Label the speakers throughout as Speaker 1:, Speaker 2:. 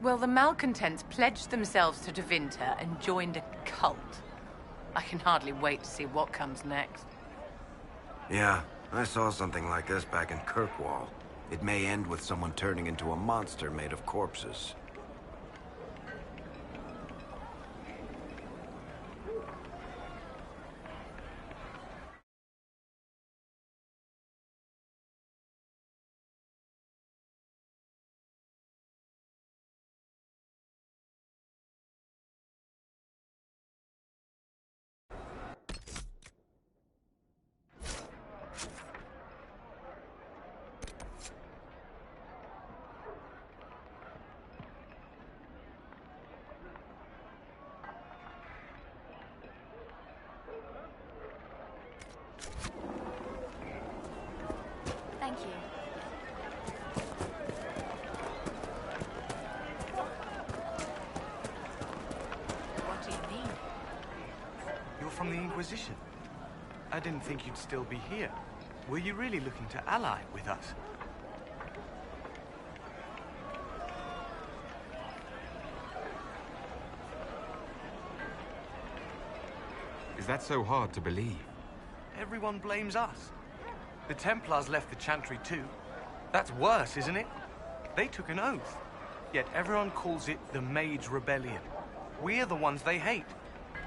Speaker 1: Well, the malcontents pledged themselves to Tevinter and joined a cult. I can hardly wait to see what comes next.
Speaker 2: Yeah, I saw something like this back in Kirkwall. It may end with someone turning into a monster made of corpses.
Speaker 3: Thank you.
Speaker 1: What do you mean?
Speaker 4: You're from the Inquisition. I didn't think you'd still be here. Were you really looking to ally with us?
Speaker 5: Is that so hard to believe?
Speaker 4: Everyone blames us. The Templars left the Chantry too. That's worse, isn't it? They took an oath. Yet everyone calls it the Mage Rebellion. We're the ones they hate.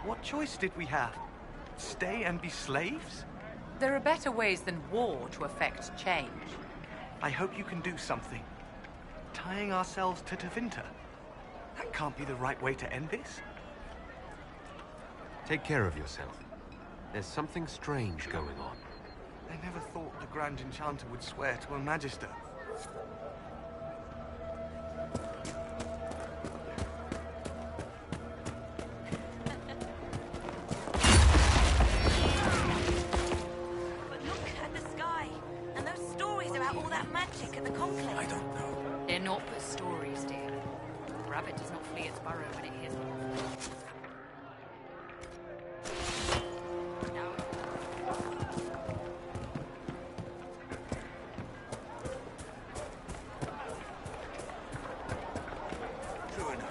Speaker 4: What choice did we have? Stay and be slaves?
Speaker 1: There are better ways than war to effect change.
Speaker 4: I hope you can do something. Tying ourselves to Tevinter. That can't be the right way to end this.
Speaker 5: Take care of yourself. There's something strange going on.
Speaker 4: I never thought the Grand Enchanter would swear to a Magister.
Speaker 3: But look at the sky, and those stories about all that magic at the Conclave.
Speaker 4: I don't know.
Speaker 1: They're not but stories, dear. A rabbit does not flee its burrow when it hears them.
Speaker 4: True enough.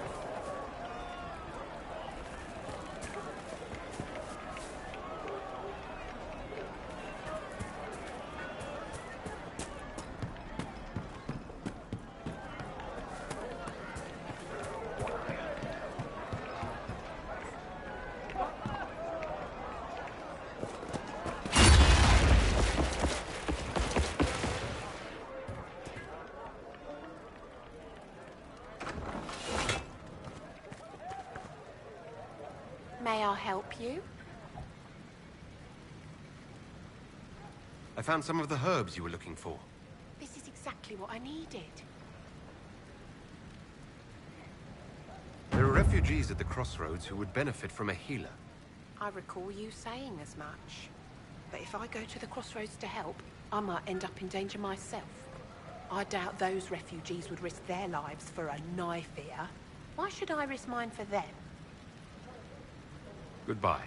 Speaker 6: May I help you?
Speaker 5: I found some of the herbs you were looking for.
Speaker 6: This is exactly what I needed.
Speaker 5: There are refugees at the crossroads who would benefit from a healer.
Speaker 6: I recall you saying as much. But if I go to the crossroads to help, I might end up in danger myself. I doubt those refugees would risk their lives for a knife here. Why should I risk mine for them?
Speaker 5: Goodbye.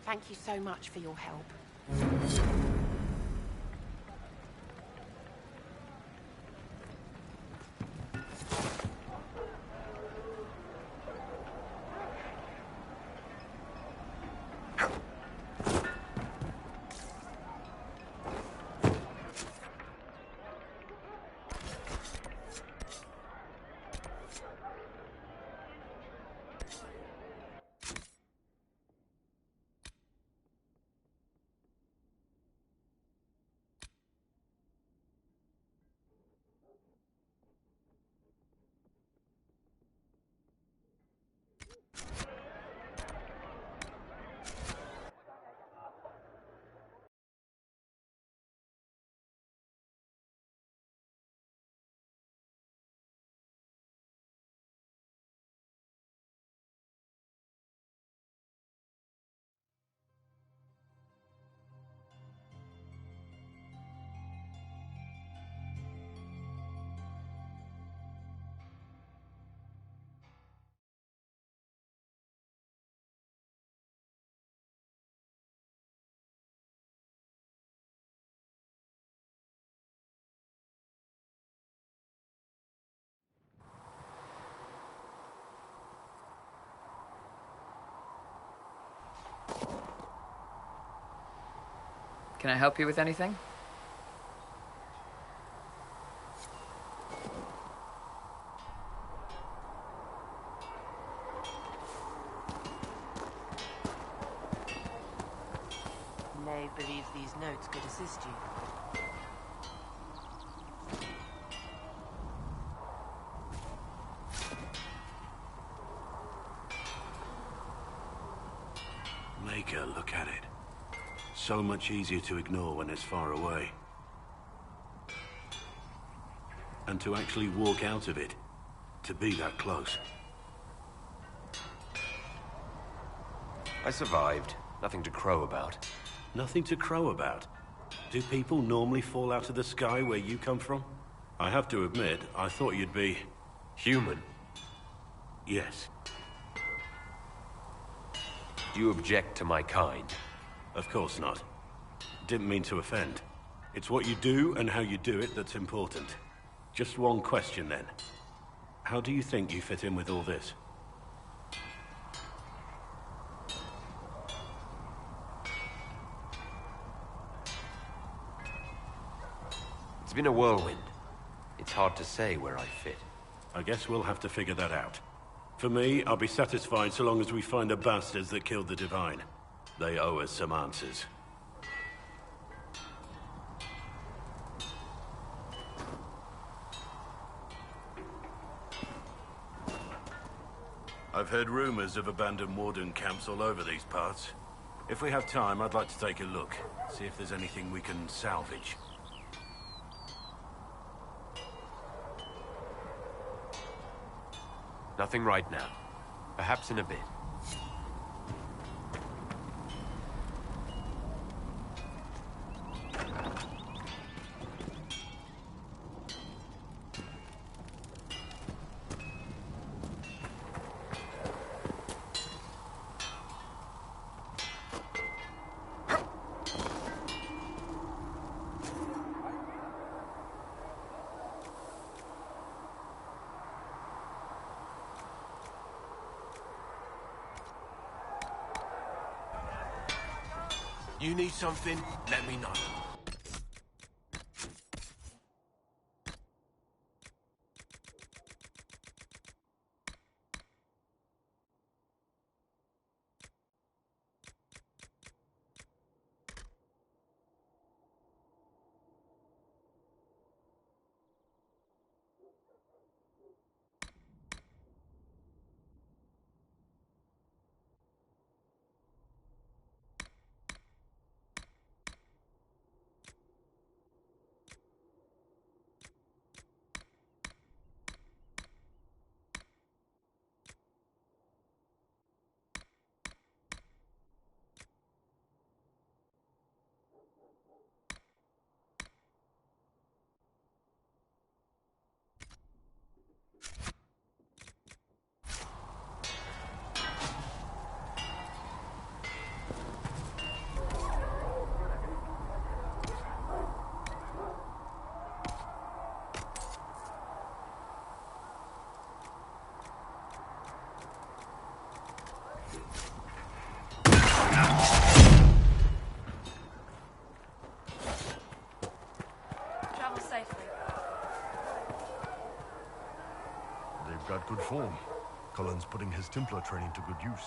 Speaker 6: Thank you so much for your help.
Speaker 7: Can I help you with anything?
Speaker 3: Nate believes these notes could assist you.
Speaker 8: Maker, look at it. So much easier to ignore when it's far away. And to actually walk out of it, to be that close.
Speaker 9: I survived. Nothing to crow about.
Speaker 8: Nothing to crow about. Do people normally fall out of the sky where you come from? I have to admit, I thought you'd be...
Speaker 9: Human?
Speaker 8: Yes.
Speaker 9: Do you object to my kind?
Speaker 8: Of course not. Didn't mean to offend. It's what you do and how you do it that's important. Just one question then. How do you think you fit in with all this?
Speaker 9: It's been a whirlwind. It's hard to say where I fit.
Speaker 8: I guess we'll have to figure that out. For me, I'll be satisfied so long as we find the bastards that killed the Divine. They owe us some answers. I've heard rumors of abandoned Warden camps all over these parts. If we have time, I'd like to take a look. See if there's anything we can salvage.
Speaker 9: Nothing right now. Perhaps in a bit.
Speaker 8: You need something? Let me know.
Speaker 3: Travel safely.
Speaker 10: They've got good form. Cullen's putting his Templar training to good use.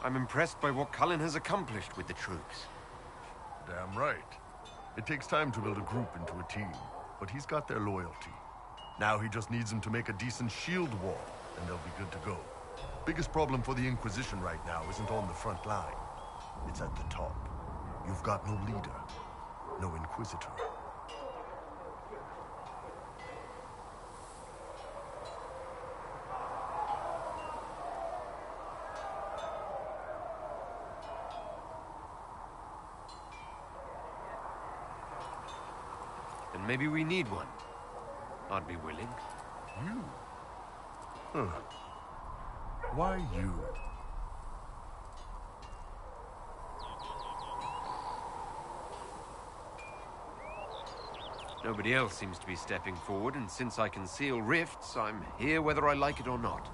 Speaker 9: I'm impressed by what Cullen has accomplished with the troops.
Speaker 10: Damn right. It takes time to build a group into a team, but he's got their loyalty. Now he just needs them to make a decent shield wall, and they'll be good to go. Biggest problem for the Inquisition right now isn't on the front line. It's at the top. You've got no leader, no Inquisitor.
Speaker 9: And maybe we need one. I'd be willing.
Speaker 10: You? Huh. Why you?
Speaker 9: Nobody else seems to be stepping forward, and since I can seal rifts, I'm here whether I like it or not.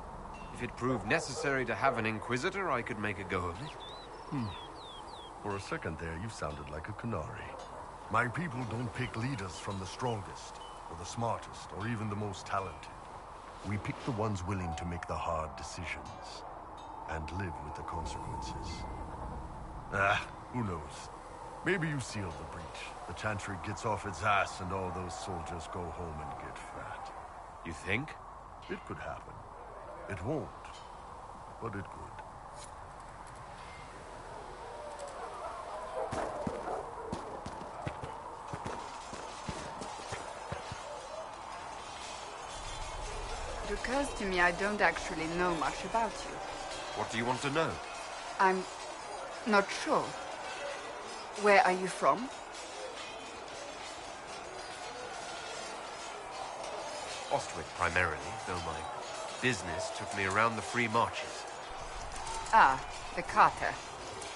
Speaker 9: If it proved necessary to have an Inquisitor, I could make a go of it.
Speaker 10: For a second there, you sounded like a canary. My people don't pick leaders from the strongest, or the smartest, or even the most talented. We pick the ones willing to make the hard decisions, and live with the consequences. Who knows? Maybe you sealed the breach. The Chantry gets off its ass and all those soldiers go home and get fat.
Speaker 9: You think?
Speaker 10: It could happen. It won't, but it could.
Speaker 7: It occurs to me I don't actually know much about you.
Speaker 9: What do you want to know?
Speaker 7: I'm not sure. Where are you from?
Speaker 9: Ostwick, primarily, though my business took me around the free marches.
Speaker 7: Ah, the Carter.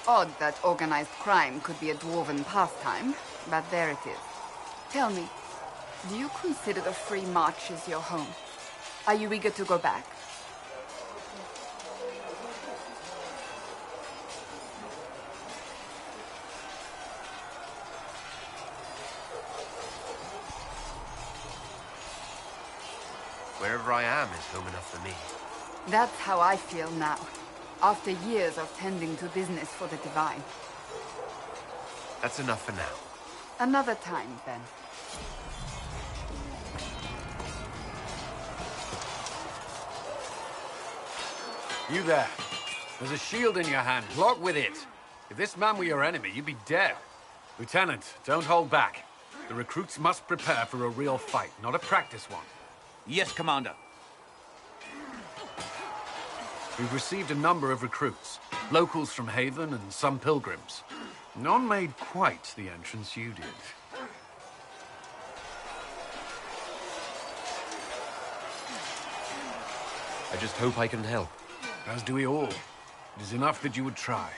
Speaker 7: Odd that organized crime could be a dwarven pastime, but there it is. Tell me, do you consider the free marches your home? Are you eager to go back?
Speaker 9: Wherever I am is home enough for me.
Speaker 7: That's how I feel now, after years of tending to business for the Divine.
Speaker 9: That's enough for now.
Speaker 7: Another time, then.
Speaker 11: You there. There's a shield in your hand. Block with it. If this man were your enemy, you'd be dead. Lieutenant, don't hold back. The recruits must prepare for a real fight, not a practice one.
Speaker 12: Yes, Commander.
Speaker 11: We've received a number of recruits. Locals from Haven and some pilgrims. None made quite the entrance you did.
Speaker 9: I just hope I can help.
Speaker 11: As do we all. It is enough that you would try.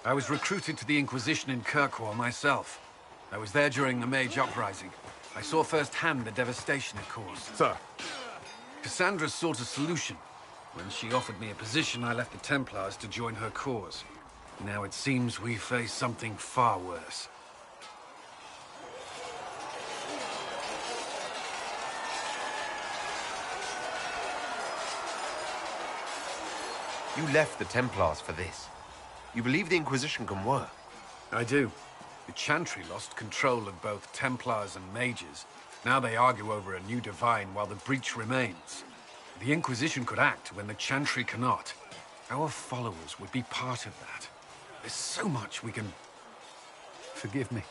Speaker 11: I was recruited to the Inquisition in Kirkwall myself. I was there during the Mage Uprising. I saw firsthand the devastation it caused.
Speaker 10: Sir.
Speaker 11: Cassandra sought a solution. When she offered me a position, I left the Templars to join her cause. Now it seems we face something far worse.
Speaker 9: You left the Templars for this. You believe the Inquisition can work?
Speaker 11: I do. The Chantry lost control of both Templars and Mages. Now they argue over a new Divine while the breach remains. The Inquisition could act when the Chantry cannot. Our followers would be part of that. There's so much we can...
Speaker 13: Forgive me.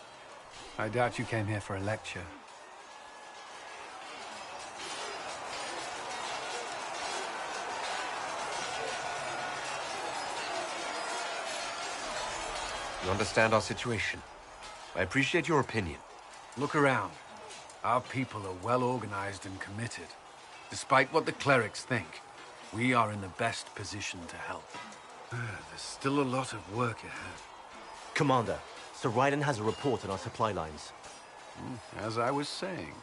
Speaker 13: I doubt you came here for a lecture.
Speaker 9: You understand our situation. I appreciate your opinion.
Speaker 11: Look around. Our people are well organized and committed. Despite what the clerics think, we are in the best position to help. There's still a lot of work ahead.
Speaker 12: Commander, Sir Raiden has a report on our supply lines.
Speaker 11: As I was saying.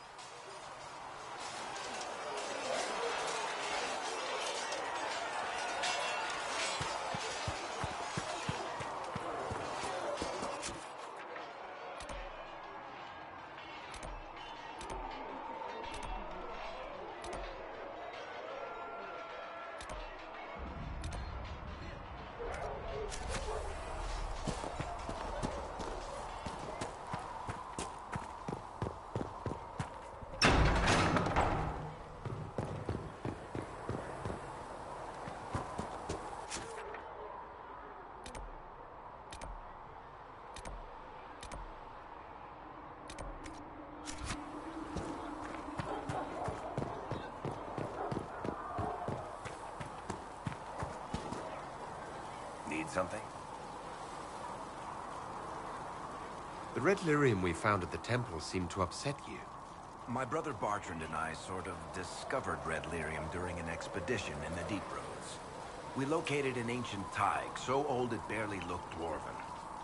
Speaker 2: Something?
Speaker 9: The red lyrium we found at the temple seemed to upset you.
Speaker 2: My brother Bartrand and I sort of discovered red lyrium during an expedition in the Deep Roads. We located an ancient thaig, so old it barely looked dwarven.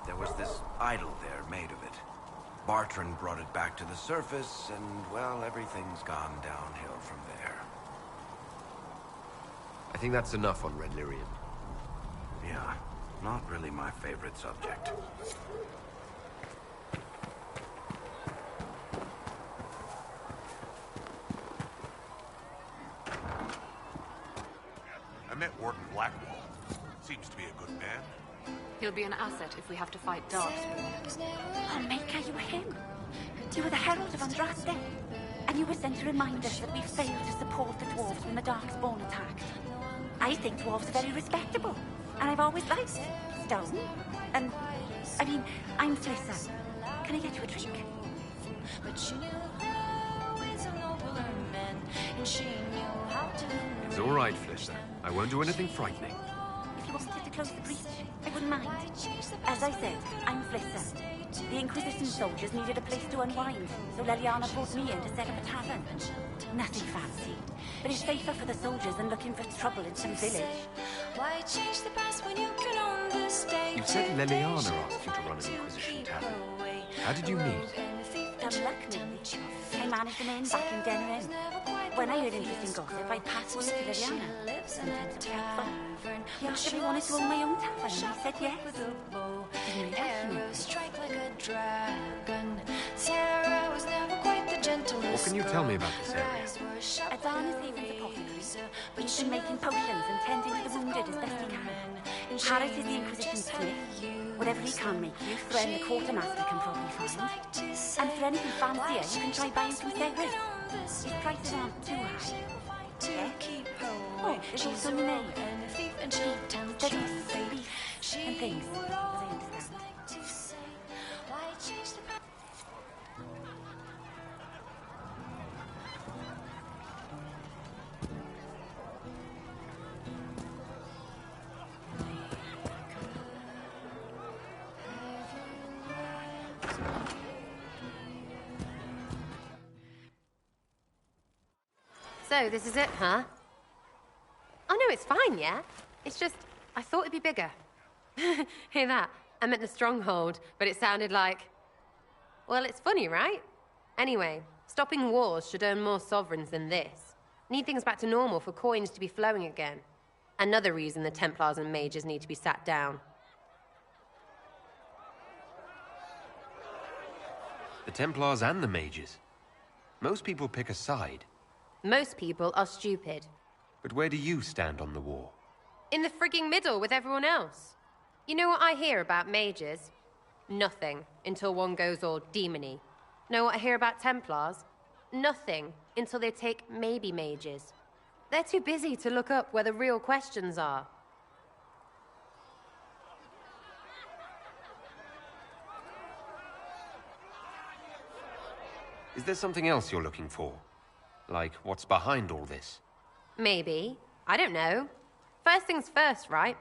Speaker 2: There was this idol there made of it. Bartrand brought it back to the surface, and, well, everything's gone downhill from there.
Speaker 9: I think that's enough on Red Lyrium.
Speaker 2: Yeah, not really my favorite subject.
Speaker 14: I met Warden Blackwall. Seems to be a good man.
Speaker 15: He'll be an asset if we have to fight Darkspawn.
Speaker 3: Oh, Maker, you were him. You were the Herald of Andraste. And you were sent to remind us that we failed to support the dwarves when the Darkspawn attacked. I think dwarves are very respectable. And I've always liked stone. And, I mean, I'm Flissa. Can I get you a drink?
Speaker 9: It's all right, Flissa. I won't do anything frightening.
Speaker 3: If you wanted to close the breach, I wouldn't mind. As I said, I'm Flissa. The Inquisition soldiers needed a place to unwind, so Leliana brought me in to set up a tavern. Nothing fancy, but it's safer for the soldiers than looking for trouble in some village.
Speaker 9: You said Leliana asked you to run an Inquisition tavern. How did you meet?
Speaker 3: Dumb luck, really. I managed an inn back in Den Rim. When I heard interesting gossip, I'd pass word to Leliana. Sometimes it's helpful. He asked if I wanted to own my own tavern, and I said yes.
Speaker 9: What can you tell me about this area?
Speaker 3: Adana's Haven's apothecary. He's been making potions and tending to the wounded as best he can. Harris is the Inquisition smith. Whatever he can make you, Thren the quartermaster can probably find. And for anything fancier, you can try buying from Cyrus. His prices aren't too high. Yeah? Oh, there's also Nene. Studies, beef, and things, as I understand.
Speaker 16: So, this is it, huh? Oh, no, it's fine, yeah? It's just, I thought it'd be bigger. Hear that? I meant the stronghold, but it sounded like... Well, it's funny, right? Anyway, stopping wars should earn more sovereigns than this. Need things back to normal for coins to be flowing again. Another reason the Templars and Mages need to be sat down.
Speaker 9: The Templars and the Mages. Most people pick a side.
Speaker 16: Most people are stupid.
Speaker 9: But where do you stand on the war?
Speaker 16: In the frigging middle with everyone else. You know what I hear about mages? Nothing, until one goes all demony. Know what I hear about Templars? Nothing, until they take maybe mages. They're too busy to look up where the real questions are.
Speaker 9: Is there something else you're looking for? Like, what's behind all this?
Speaker 16: Maybe. I don't know. First things first, right?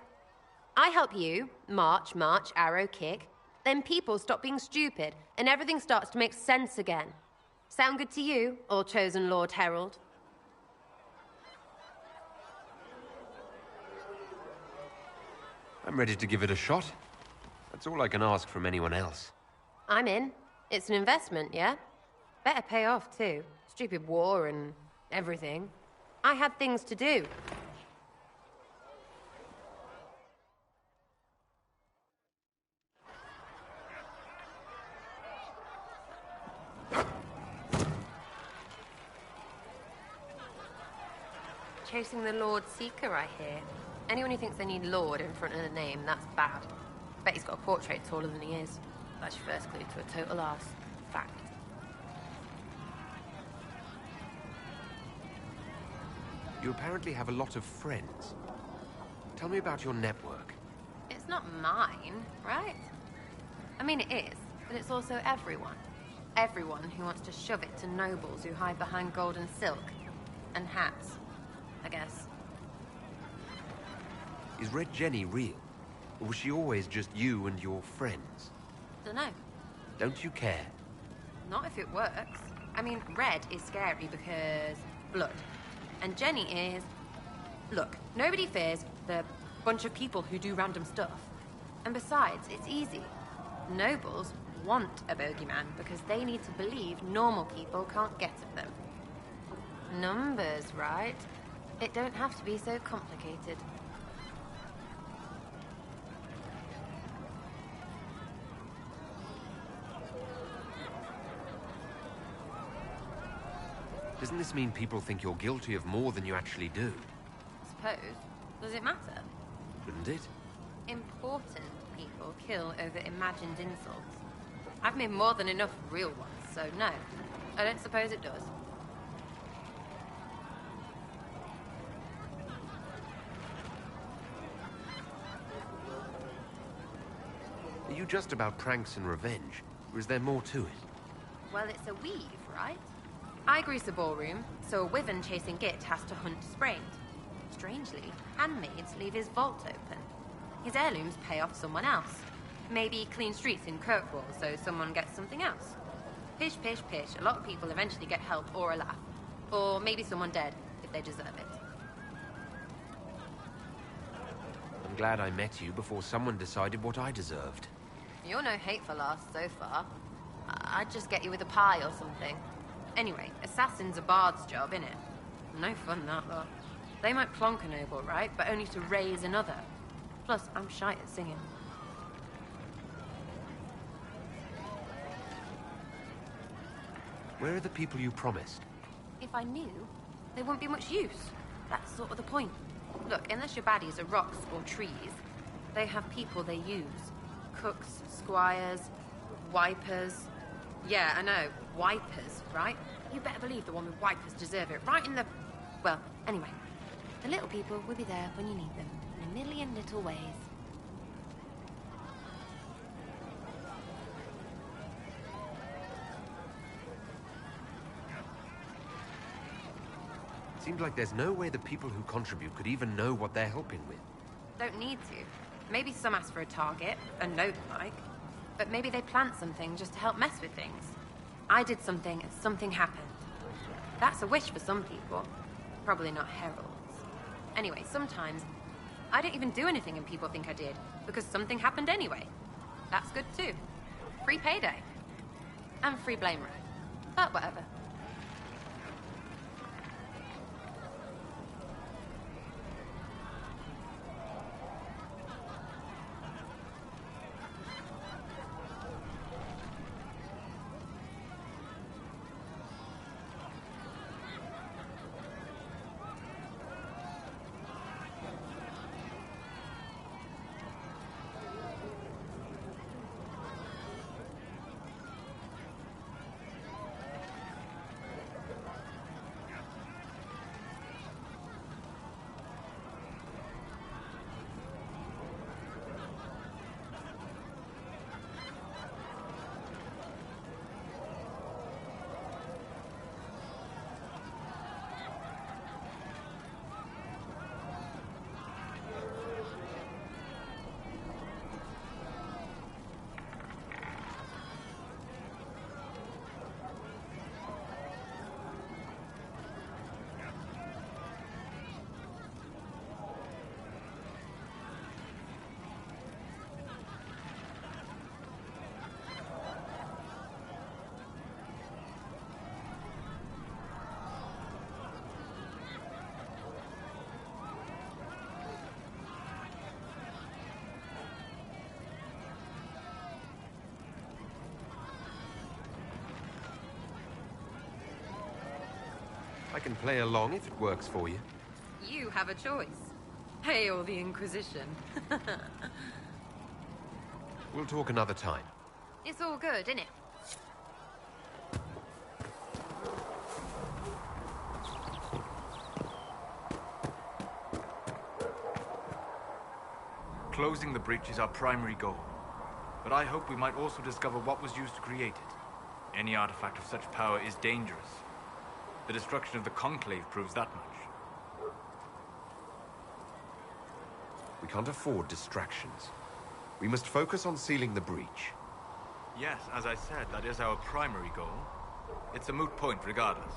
Speaker 16: I help you, march, arrow, kick. Then people stop being stupid, and everything starts to make sense again. Sound good to you, All Chosen Lord Herald?
Speaker 9: I'm ready to give it a shot. That's all I can ask from anyone else.
Speaker 16: I'm in. It's an investment, yeah? Better pay off, too. Stupid war and everything. I had things to do. Chasing the Lord Seeker, I hear. Anyone who thinks they need Lord in front of the name, that's bad. Bet he's got a portrait taller than he is. That's your first clue to a total arse. Fact.
Speaker 9: You apparently have a lot of friends. Tell me about your network.
Speaker 16: It's not mine, right? I mean, it is, but it's also everyone. Everyone who wants to shove it to nobles who hide behind gold and silk. And hats, I guess.
Speaker 9: Is Red Jenny real? Or was she always just you and your friends?
Speaker 16: Dunno.
Speaker 9: Don't you care?
Speaker 16: Not if it works. I mean, Red is scary because... blood. And Jenny is... Look, nobody fears the bunch of people who do random stuff. And besides, it's easy. Nobles want a bogeyman because they need to believe normal people can't get at them. Numbers, right? It don't have to be so complicated.
Speaker 9: Doesn't this mean people think you're guilty of more than you actually do?
Speaker 16: Suppose. Does it matter?
Speaker 9: Shouldn't it?
Speaker 16: Important people kill over imagined insults. I've made more than enough real ones, so no. I don't suppose it does.
Speaker 9: Are you just about pranks and revenge, or is there more to it?
Speaker 16: Well, it's a weave, right? I grease a ballroom, so a wyvern chasing Git has to hunt sprained. Strangely, handmaids leave his vault open. His heirlooms pay off someone else. Maybe clean streets in Kirkwall so someone gets something else. Pish, pish, pish. A lot of people eventually get help or a laugh. Or maybe someone dead, if they deserve it.
Speaker 9: I'm glad I met you before someone decided what I deserved.
Speaker 16: You're no hateful ass so far. I'd just get you with a pie or something. Anyway, assassin's a bard's job, innit? No fun, that lot. They might plonk a noble, right? But only to raise another. Plus, I'm shy at singing.
Speaker 9: Where are the people you promised?
Speaker 16: If I knew, they wouldn't be much use. That's sort of the point. Look, unless your baddies are rocks or trees, they have people they use. Cooks, squires, wipers. Yeah, I know, wipers, right? You better believe the one with wipers deserve it, right in the... Well, anyway. The little people will be there when you need them, in a million little ways.
Speaker 9: Seems like there's no way the people who contribute could even know what they're helping with.
Speaker 16: Don't need to. Maybe some ask for a target, a note like. But maybe they plant something just to help mess with things. I did something and something happened. That's a wish for some people. Probably not heralds. Anyway, sometimes I don't even do anything and people think I did, because something happened anyway. That's good too. Free payday. And free blame road. But whatever.
Speaker 9: I can play along if it works for you.
Speaker 16: You have a choice. Hail the Inquisition.
Speaker 9: We'll talk another time.
Speaker 16: It's all good, innit?
Speaker 17: Closing the breach is our primary goal. But I hope we might also discover what was used to create it. Any artifact of such power is dangerous. The destruction of the Conclave proves that much.
Speaker 9: We can't afford distractions. We must focus on sealing the breach.
Speaker 17: Yes, as I said, that is our primary goal. It's a moot point regardless.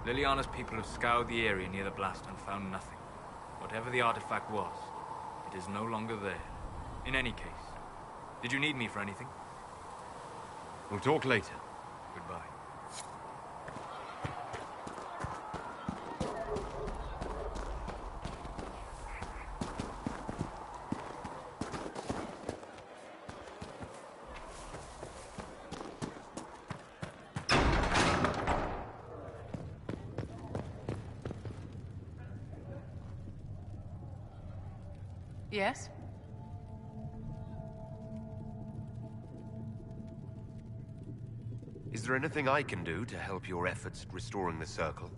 Speaker 17: Liliana's people have scoured the area near the blast and found nothing. Whatever the artifact was, it is no longer there. In any case, did you need me for anything?
Speaker 9: We'll talk later.
Speaker 17: Goodbye.
Speaker 1: Yes?
Speaker 9: Is there anything I can do to help your efforts at restoring the Circle?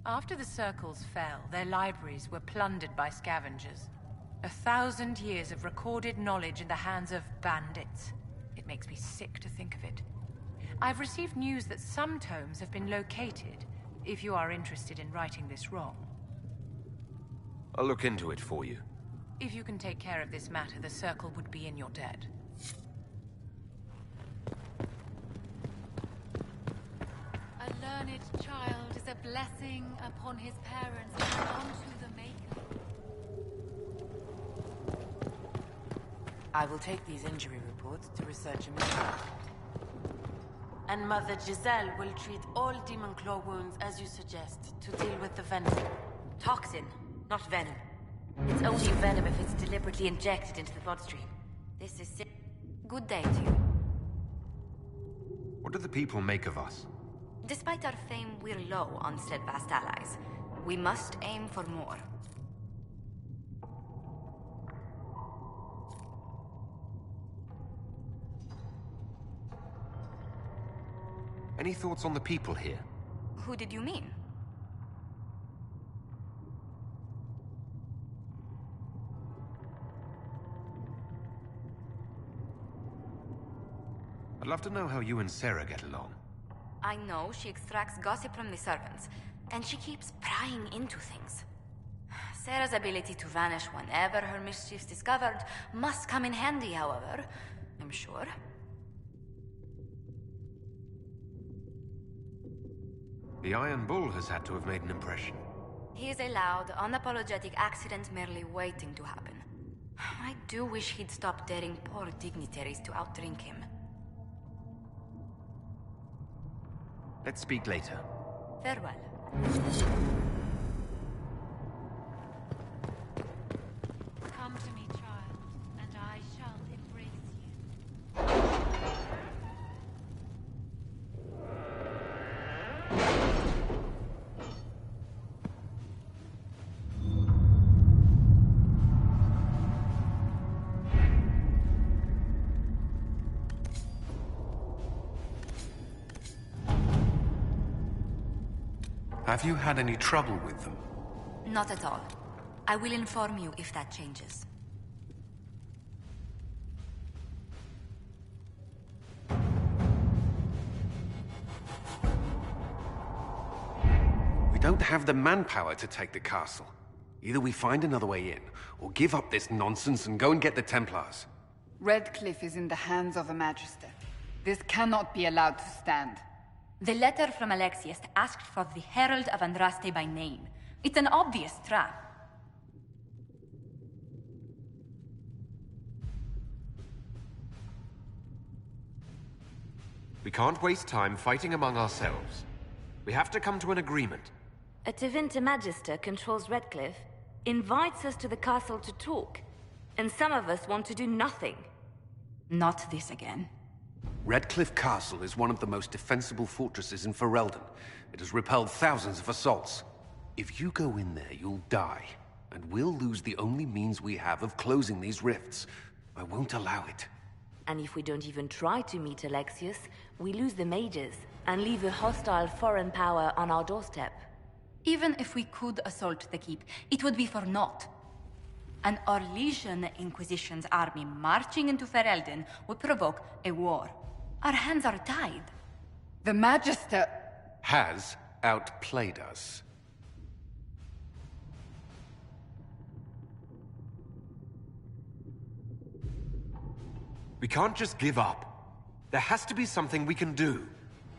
Speaker 1: After the Circles fell, their libraries were plundered by scavengers. 1,000 years of recorded knowledge in the hands of bandits. It makes me sick to think of it. I've received news that some tomes have been located, if you are interested in righting this wrong.
Speaker 9: I'll look into it for you.
Speaker 1: If you can take care of this matter, the Circle would be in your debt.
Speaker 15: A learned child is a blessing upon his parents and unto the Maker.
Speaker 18: I will take these injury reports to research immediately. And Mother Giselle will treat all demon claw wounds as you suggest, to deal with the venom.
Speaker 3: Toxin, not venom. It's only venom if it's deliberately injected into the bloodstream. This is sick. Good day to you.
Speaker 9: What do the people make of us?
Speaker 3: Despite our fame, we're low on steadfast allies. We must aim for more.
Speaker 9: Any thoughts on the people here?
Speaker 3: Who did you mean?
Speaker 9: I'd love to know how you and Sarah get along.
Speaker 3: I know she extracts gossip from the servants, and she keeps prying into things. Sarah's ability to vanish whenever her mischief's discovered must come in handy, however, I'm sure.
Speaker 9: The Iron Bull has had to have made an impression.
Speaker 3: He is a loud, unapologetic accident merely waiting to happen. I do wish he'd stop daring poor dignitaries to outdrink him.
Speaker 9: Let's speak later.
Speaker 3: Farewell.
Speaker 15: Come to me, child, and I shall embrace you.
Speaker 11: Have you had any trouble with them?
Speaker 3: Not at all. I will inform you if that changes.
Speaker 11: We don't have the manpower to take the castle. Either we find another way in, or give up this nonsense and go and get the Templars.
Speaker 7: Redcliffe is in the hands of a Magister. This cannot be allowed to stand.
Speaker 3: The letter from Alexius asked for the Herald of Andraste by name. It's an obvious trap.
Speaker 9: We can't waste time fighting among ourselves. We have to come to an agreement.
Speaker 3: A Tevinter Magister controls Redcliffe, invites us to the castle to talk, and some of us want to do nothing. Not this again.
Speaker 11: Redcliffe Castle is one of the most defensible fortresses in Ferelden. It has repelled thousands of assaults. If you go in there, you'll die. And we'll lose the only means we have of closing these rifts. I won't allow it.
Speaker 3: And if we don't even try to meet Alexius, we lose the mages, and leave a hostile foreign power on our doorstep. Even if we could assault the keep, it would be for naught. An Orlesian Inquisition's army marching into Ferelden would provoke a war. Our hands are tied.
Speaker 7: The Magister
Speaker 11: has outplayed us.
Speaker 9: We can't just give up. There has to be something we can do.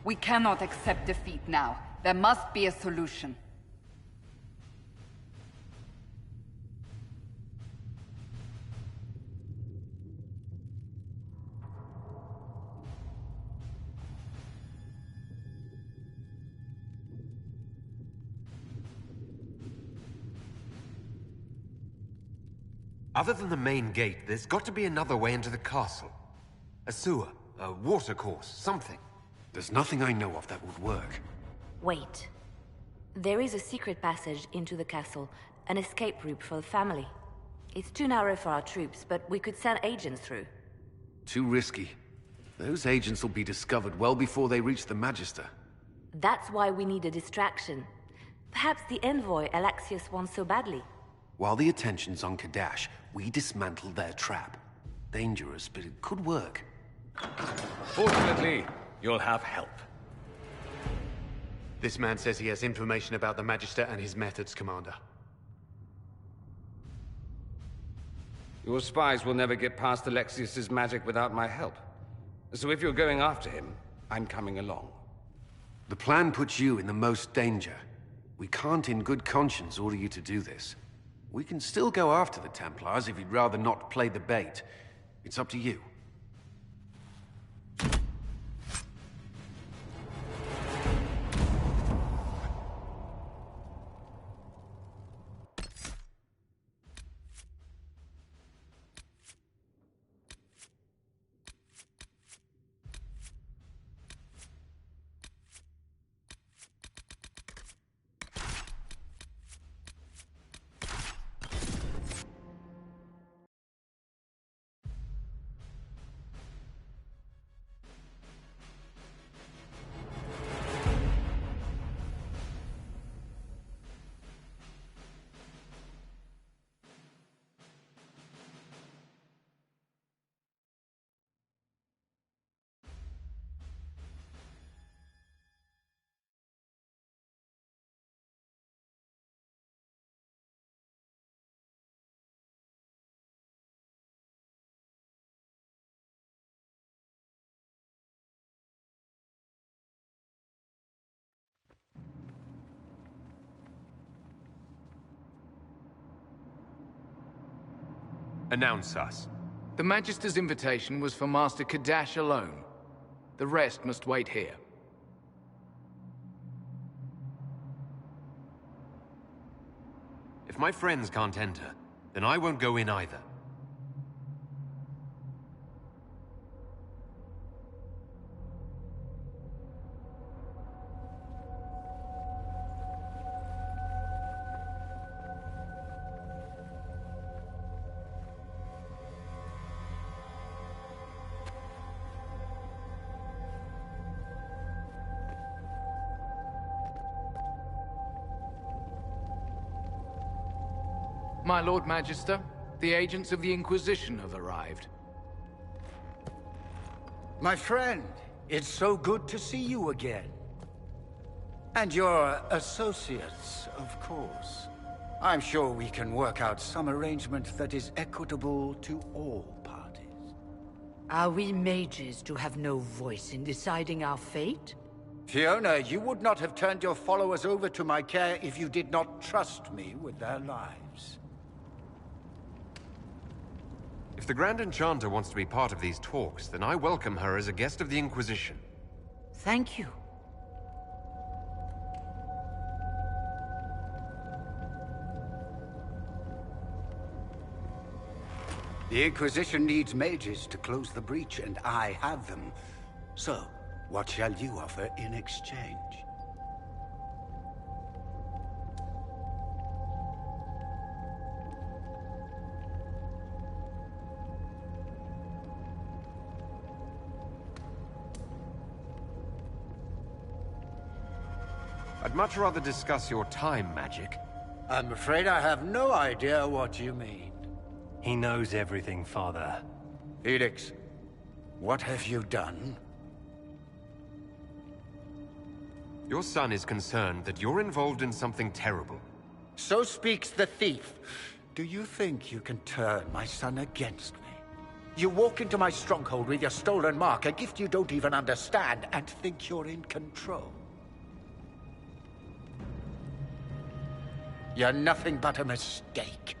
Speaker 7: We cannot accept defeat now. There must be a solution.
Speaker 9: Other than the main gate, there's got to be another way into the castle. A sewer, a water course, something.
Speaker 11: There's nothing I know of that would work.
Speaker 3: Wait. There is a secret passage into the castle, an escape route for the family. It's too narrow for our troops, but we could send agents through.
Speaker 11: Too risky. Those agents will be discovered well before they reach the Magister.
Speaker 3: That's why we need a distraction. Perhaps the envoy Alexius wants so badly.
Speaker 11: While the attention's on Kadash, we dismantle their trap. Dangerous, but it could work.
Speaker 19: Fortunately, you'll have help.
Speaker 13: This man says he has information about the Magister and his methods, Commander.
Speaker 19: Your spies will never get past Alexius's magic without my help. So if you're going after him, I'm coming along.
Speaker 11: The plan puts you in the most danger. We can't in good conscience order you to do this. We can still go after the Templars if you'd rather not play the bait. It's up to you.
Speaker 5: Announce us.
Speaker 13: The Magister's invitation was for Master Kadash alone. The rest must wait here.
Speaker 9: If my friends can't enter, then I won't go in either.
Speaker 13: My Lord Magister, the agents of the Inquisition have arrived.
Speaker 20: My friend, it's so good to see you again. And your associates, of course. I'm sure we can work out some arrangement that is equitable to all parties.
Speaker 21: Are we mages to have no voice in deciding our fate?
Speaker 20: Fiona, you would not have turned your followers over to my care if you did not trust me with their lives.
Speaker 9: If the Grand Enchanter wants to be part of these talks, then I welcome her as a guest of the Inquisition.
Speaker 21: Thank you.
Speaker 20: The Inquisition needs mages to close the breach, and I have them. So, what shall you offer in exchange?
Speaker 9: I'd much rather discuss your time magic.
Speaker 20: I'm afraid I have no idea what you mean.
Speaker 12: He knows everything, Father.
Speaker 20: Felix, what have you done?
Speaker 9: Your son is concerned that you're involved in something terrible.
Speaker 20: So speaks the thief. Do you think you can turn my son against me? You walk into my stronghold with your stolen mark, a gift you don't even understand, and think you're in control. You're nothing but a mistake.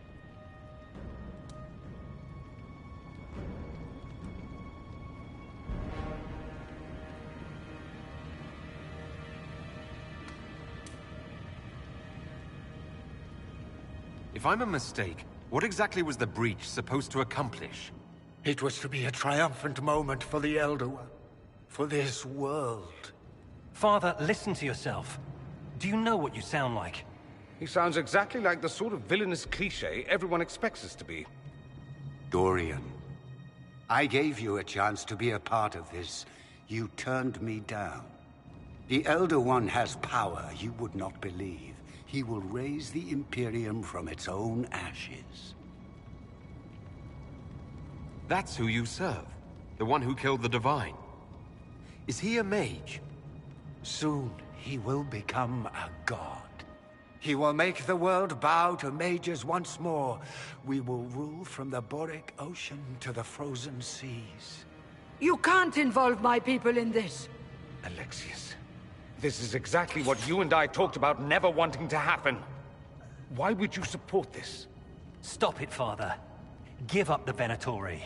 Speaker 9: If I'm a mistake, what exactly was the breach supposed to accomplish?
Speaker 20: It was to be a triumphant moment for the Elder One. For this world.
Speaker 12: Father, listen to yourself. Do you know what you sound like?
Speaker 19: He sounds exactly like the sort of villainous cliché everyone expects us to be.
Speaker 20: Dorian, I gave you a chance to be a part of this. You turned me down. The Elder One has power you would not believe. He will raise the Imperium from its own ashes.
Speaker 9: That's who you serve. The one who killed the Divine. Is he a mage?
Speaker 20: Soon, he will become a god. He will make the world bow to mages once more. We will rule from the Boric Ocean to the frozen seas.
Speaker 21: You can't involve my people in this.
Speaker 19: Alexius, this is exactly what you and I talked about never wanting to happen. Why would you support this?
Speaker 4: Stop it, Father. Give up the Venatori.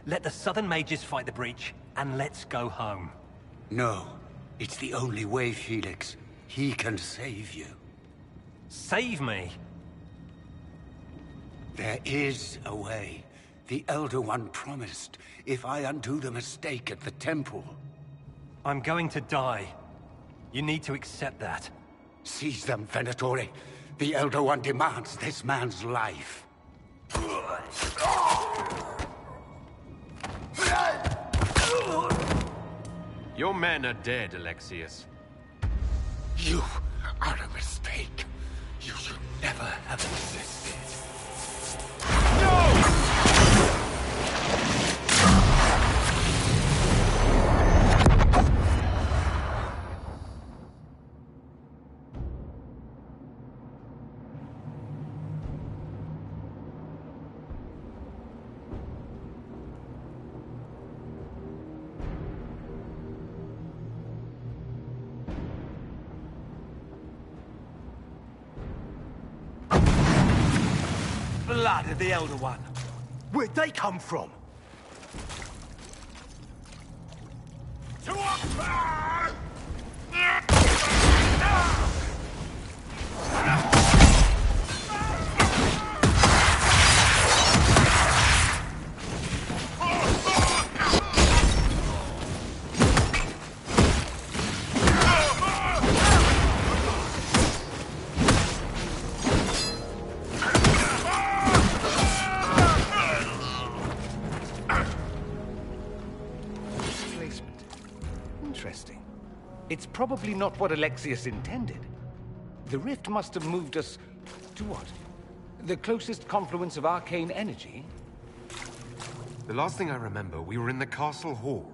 Speaker 4: Let the Southern Mages fight the breach, and let's go home.
Speaker 20: No. It's the only way, Felix. He can save you.
Speaker 4: Save me?
Speaker 20: There is a way. The Elder One promised, if I undo the mistake at the temple.
Speaker 4: I'm going to die. You need to accept that.
Speaker 20: Seize them, Venatori. The Elder One demands this man's life.
Speaker 9: Your men are dead, Alexius.
Speaker 20: You are a mistake. You should never have existed.
Speaker 4: Blood of the Elder One. Where'd they come from?
Speaker 19: Interesting. It's probably not what Alexius intended. The rift must have moved us to what? The closest confluence of arcane energy?
Speaker 9: The last thing I remember, we were in the castle hall.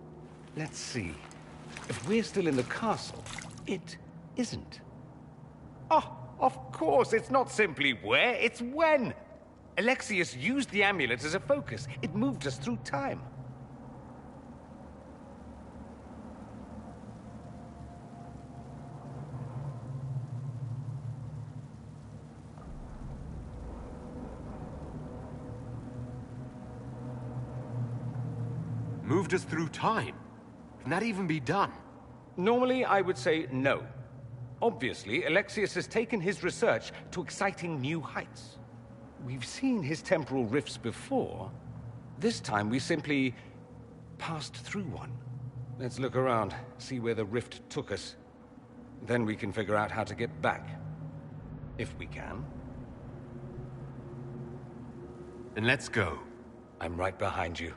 Speaker 19: Let's see. If we're still in the castle, it isn't. Oh, of course, it's not simply where, it's when! Alexius used the amulet as a focus. It moved us through time.
Speaker 9: Moved us through time? Can that even be done?
Speaker 19: Normally, I would say no. Obviously, Alexius has taken his research to exciting new heights. We've seen his temporal rifts before. This time, we simply passed through one. Let's look around, see where the rift took us. Then we can figure out how to get back. If we can.
Speaker 9: Then let's go.
Speaker 19: I'm right behind you.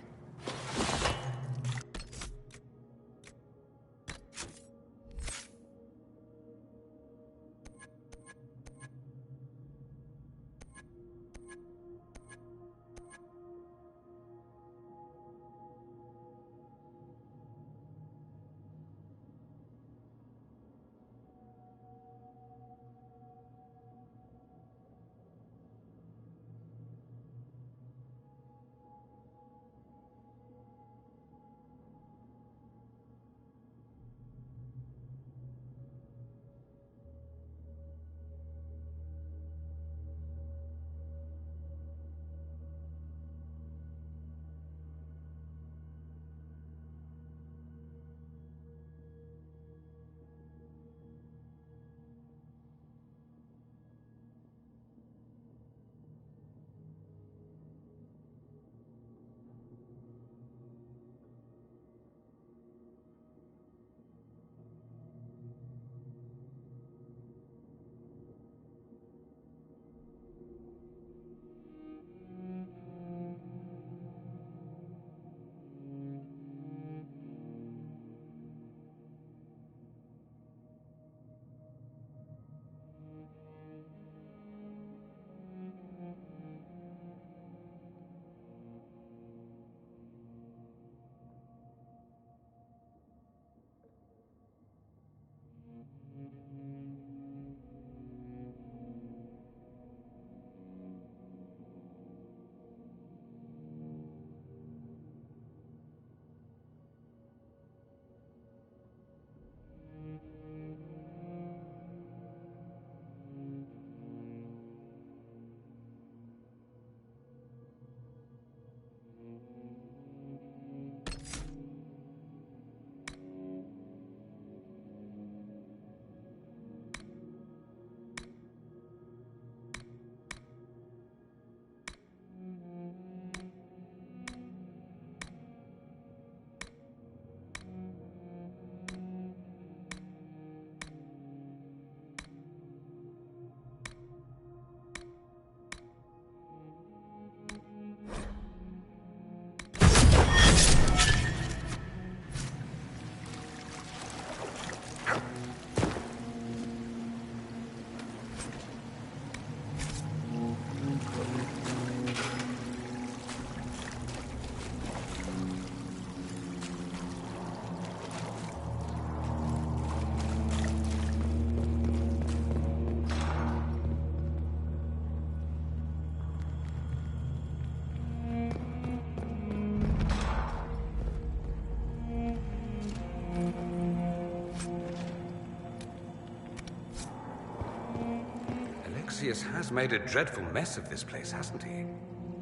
Speaker 19: Alexius has made a dreadful mess of this place, hasn't he?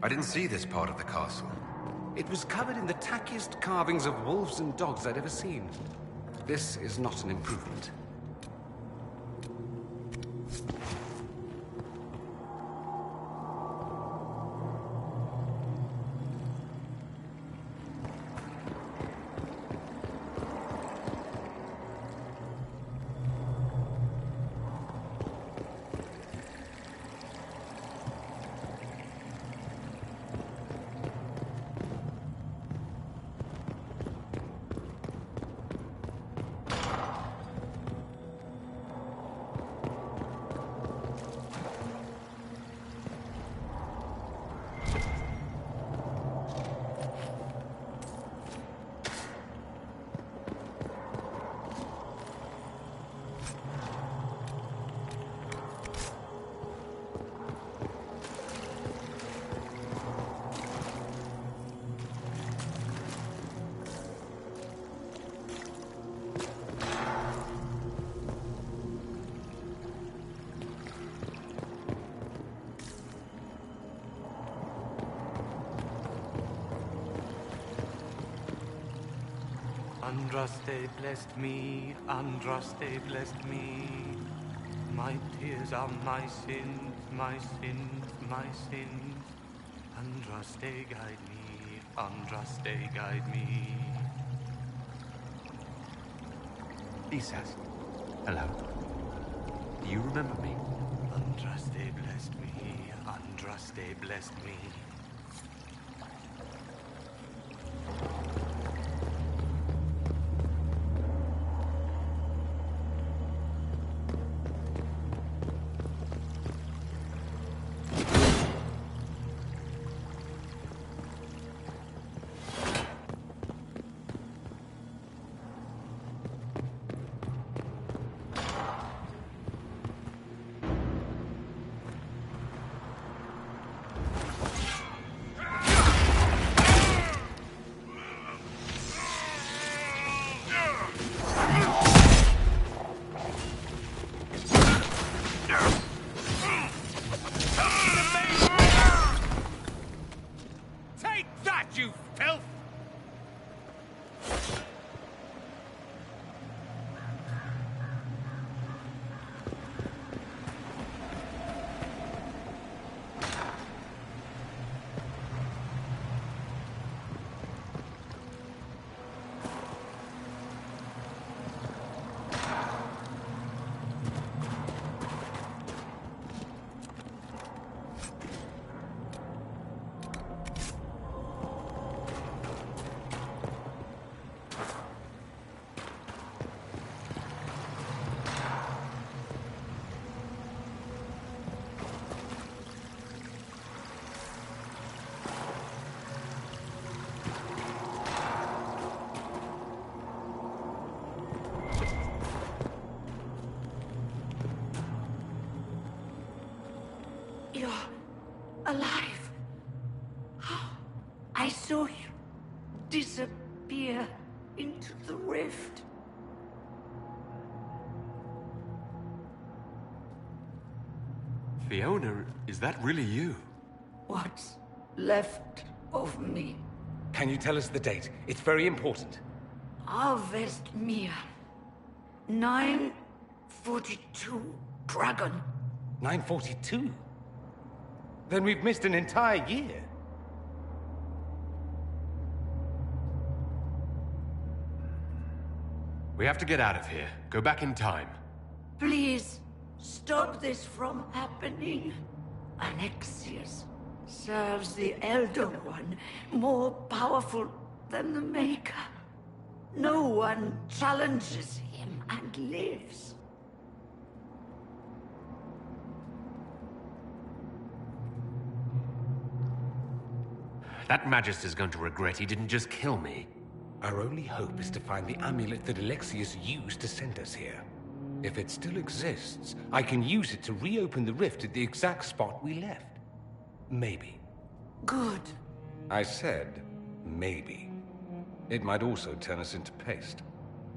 Speaker 9: I didn't see this part of the castle.
Speaker 19: It was covered in the tackiest carvings of wolves and dogs I'd ever seen. This is not an improvement.
Speaker 6: Andraste blessed me, Andraste blessed me. My tears are my sins, my sins, my sins. Andraste guide me, Andraste guide me.
Speaker 9: Isas, hello. Do you remember me?
Speaker 6: Andraste blessed me, Andraste blessed me.
Speaker 21: You're alive. How? I saw you disappear into the rift.
Speaker 9: Fiona, is that really you?
Speaker 21: What's left of me?
Speaker 19: Can you tell us the date? It's very important.
Speaker 21: Harvest Mia. 942 Dragon.
Speaker 19: 942? Then we've missed an entire year.
Speaker 9: We have to get out of here. Go back in time.
Speaker 21: Please, stop this from happening. Alexius serves the Elder One, more powerful than the Maker. No one challenges him and lives.
Speaker 9: That Magister's going to regret he didn't just kill me.
Speaker 19: Our only hope is to find the amulet that Alexius used to send us here. If it still exists, I can use it to reopen the rift at the exact spot we left. Maybe.
Speaker 21: Good.
Speaker 19: I said, maybe. It might also turn us into paste.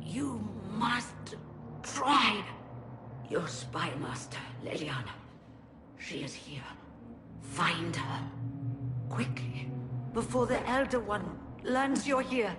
Speaker 21: You must try. Your spy master, Leliana. She is here. Find her. Quickly, before the Elder One learns you're here.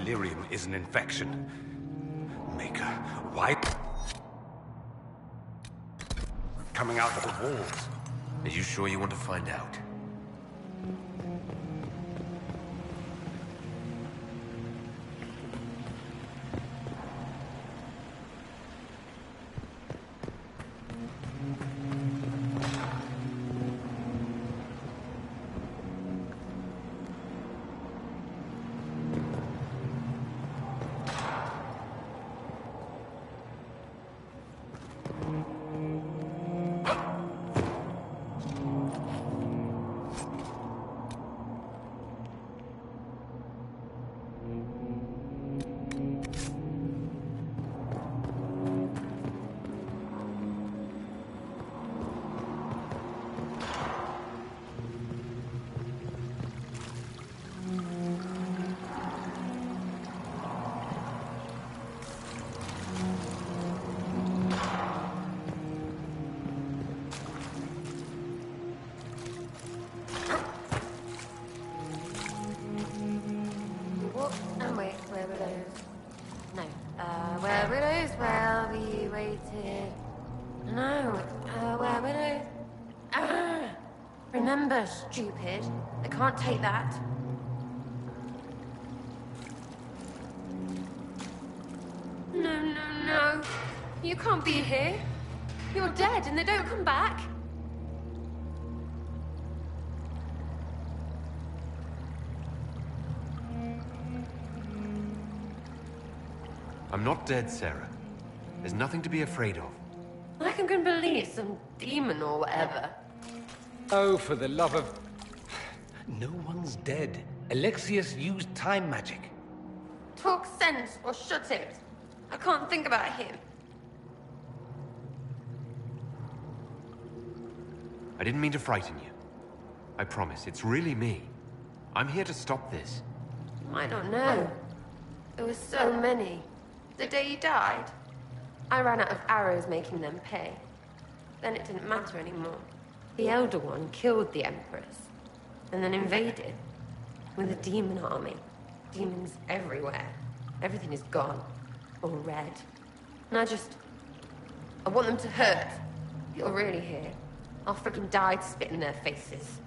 Speaker 19: delirium is an infection. Maker, why? Coming out of the walls.
Speaker 9: Are you sure you want to find out?
Speaker 16: Remember, stupid. I can't take that. No. You can't be here. You're dead and they don't come back.
Speaker 9: I'm not dead, Sarah. There's nothing to be afraid of.
Speaker 16: I can believe some demon or whatever.
Speaker 19: Oh, for the love of... No one's dead. Alexius used time magic.
Speaker 16: Talk sense or shut it. I can't think about him.
Speaker 9: I didn't mean to frighten you. I promise, it's really me. I'm here to stop this.
Speaker 16: I don't know. There were so many. The day he died, I ran out of arrows making them pay. Then it didn't matter anymore. The Elder One killed the Empress, and then invaded with a demon army. Demons everywhere. Everything is gone, all red. And I want them to hurt. If you're really here, I'll freaking die to spit in their faces.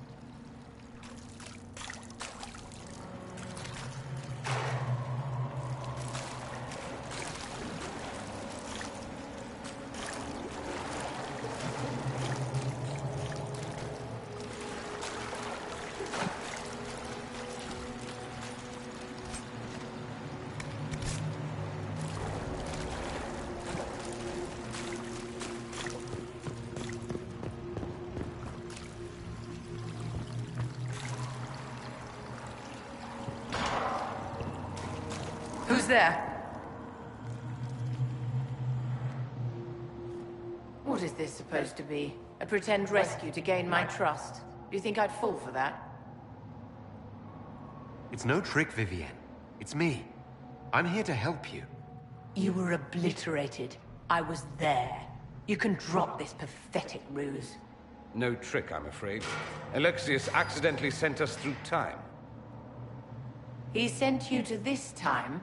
Speaker 1: Who's there? What is this supposed to be? A pretend rescue to gain my trust? Do you think I'd fall for that?
Speaker 9: It's no trick, Vivienne. It's me. I'm here to help you.
Speaker 1: You were obliterated. I was there. You can drop this pathetic ruse.
Speaker 19: No trick, I'm afraid. Alexius accidentally sent us through time.
Speaker 1: He sent you to this time?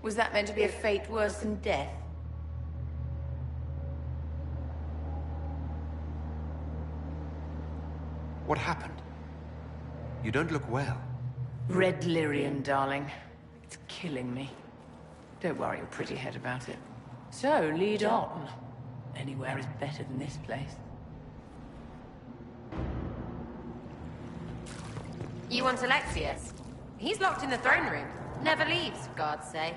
Speaker 1: Was that meant to be a fate worse than death?
Speaker 9: What happened? You don't look well.
Speaker 1: Red lyrium, darling. It's killing me. Don't worry your pretty head about it. So, lead on. Anywhere is better than this place.
Speaker 16: You want Alexius? He's locked in the throne room. Never leaves, for God's sake.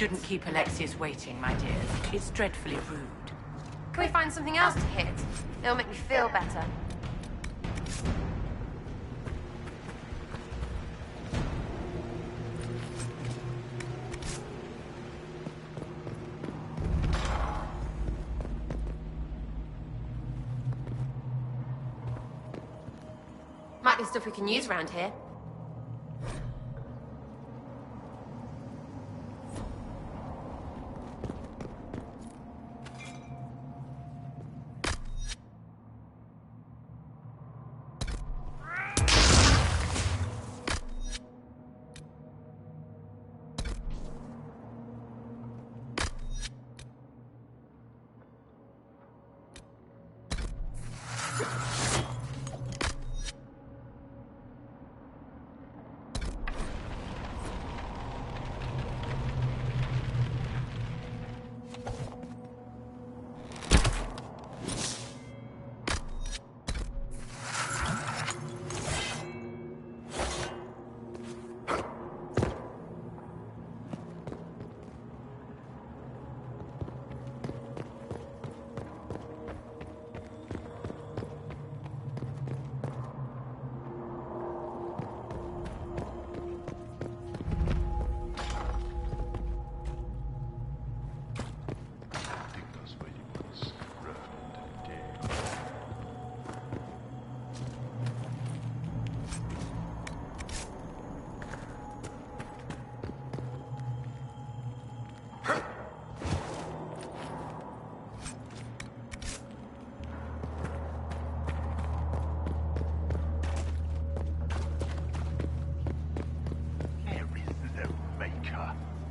Speaker 1: shouldn't keep Alexius waiting, my dears. It's dreadfully rude.
Speaker 16: Can we find something else to hit? It'll make me feel better. Might be stuff we can use around here.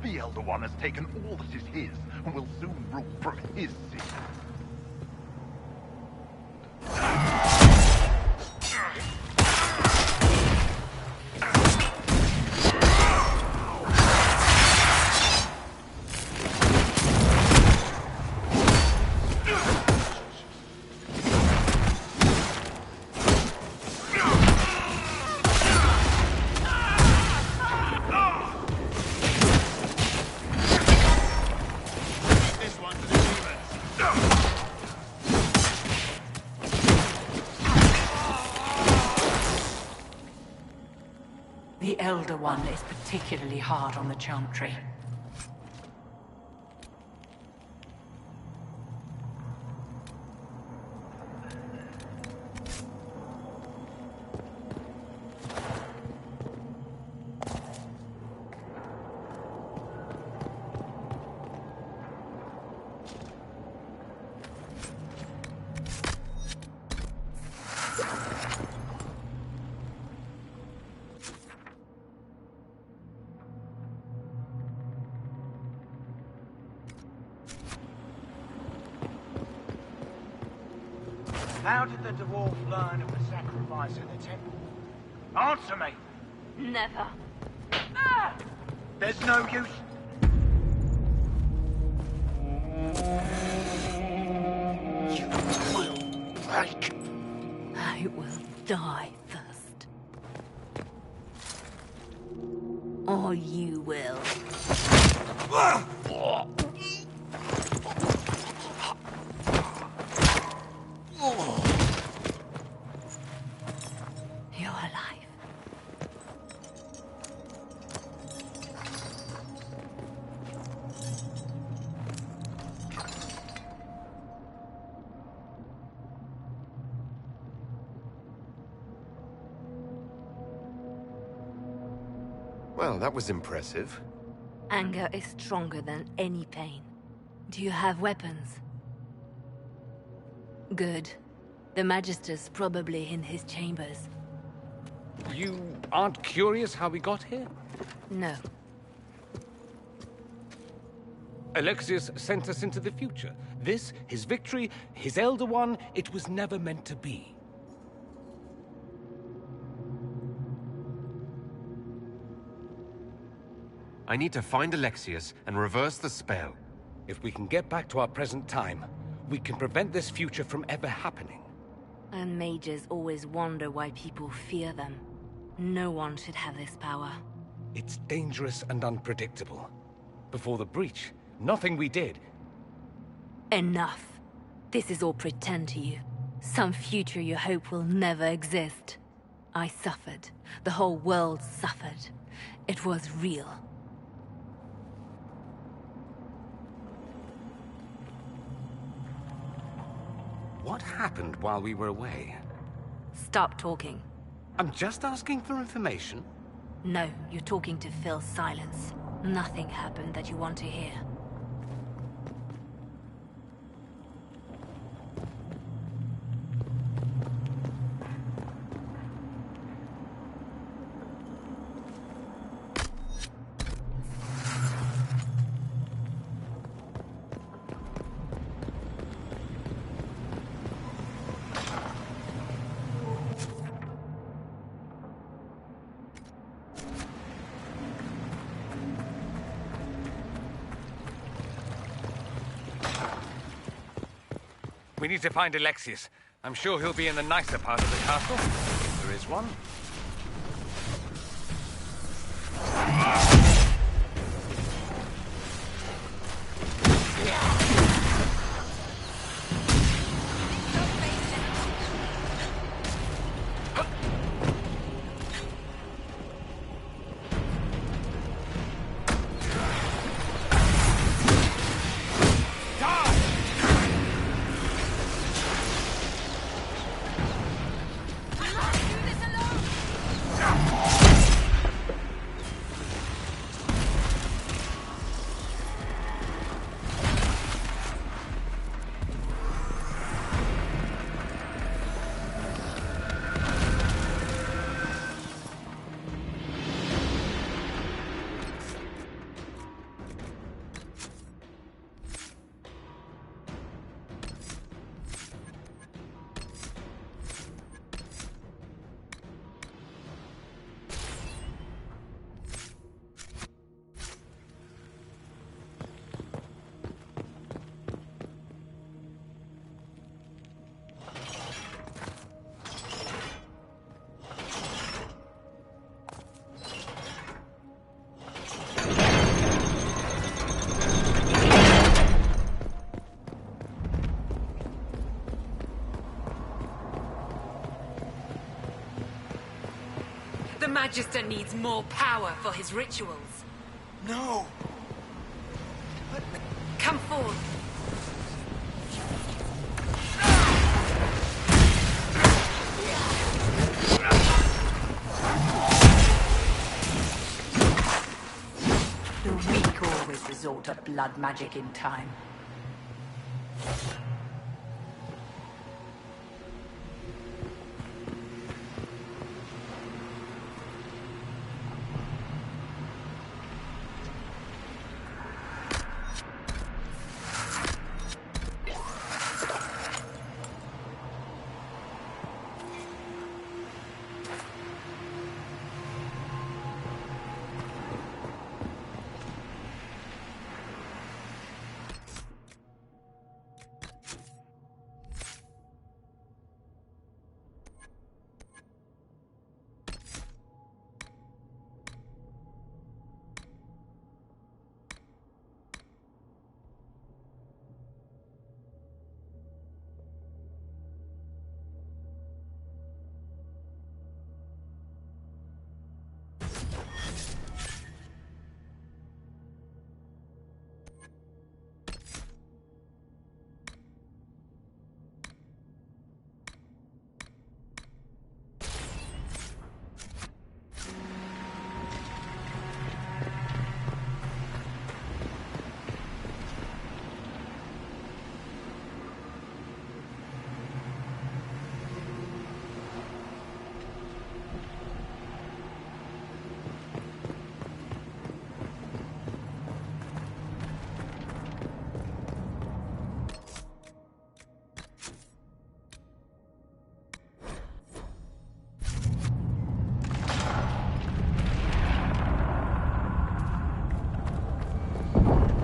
Speaker 14: The Elder One has taken all that is his, and will soon rule from his seat.
Speaker 1: The Elder One is particularly hard on the Chantry.
Speaker 8: How did the dwarf learn of the sacrifice in the temple? Answer me!
Speaker 3: Never.
Speaker 8: Ah! There's no use. You will break.
Speaker 3: I will die first. Or you will. You're alive.
Speaker 9: Well, that was impressive.
Speaker 3: Anger is stronger than any pain. Do you have weapons? Good. The Magister's probably in his chambers.
Speaker 19: You aren't curious how we got here?
Speaker 3: No.
Speaker 19: Alexius sent us into the future. This, his victory, his Elder One, it was never meant to be.
Speaker 9: I need to find Alexius and reverse the spell.
Speaker 19: If we can get back to our present time, we can prevent this future from ever happening.
Speaker 3: And mages always wonder why people fear them. No one should have this power.
Speaker 19: It's dangerous and unpredictable. before the breach. Nothing we did.
Speaker 10: Enough. This is all pretend to you. Some future you hope will never exist. I suffered. The whole world suffered. It was real.
Speaker 19: What happened while we were away?
Speaker 10: Stop talking.
Speaker 19: I'm just asking for information.
Speaker 10: No, you're talking to fill silence. Nothing happened that you want to hear.
Speaker 19: We need to find Alexius. I'm sure he'll be in the nicer part of the castle, if there is one.
Speaker 1: The Magister needs more power for his rituals.
Speaker 8: No!
Speaker 1: Come forth. The weak always resort to blood magic in time.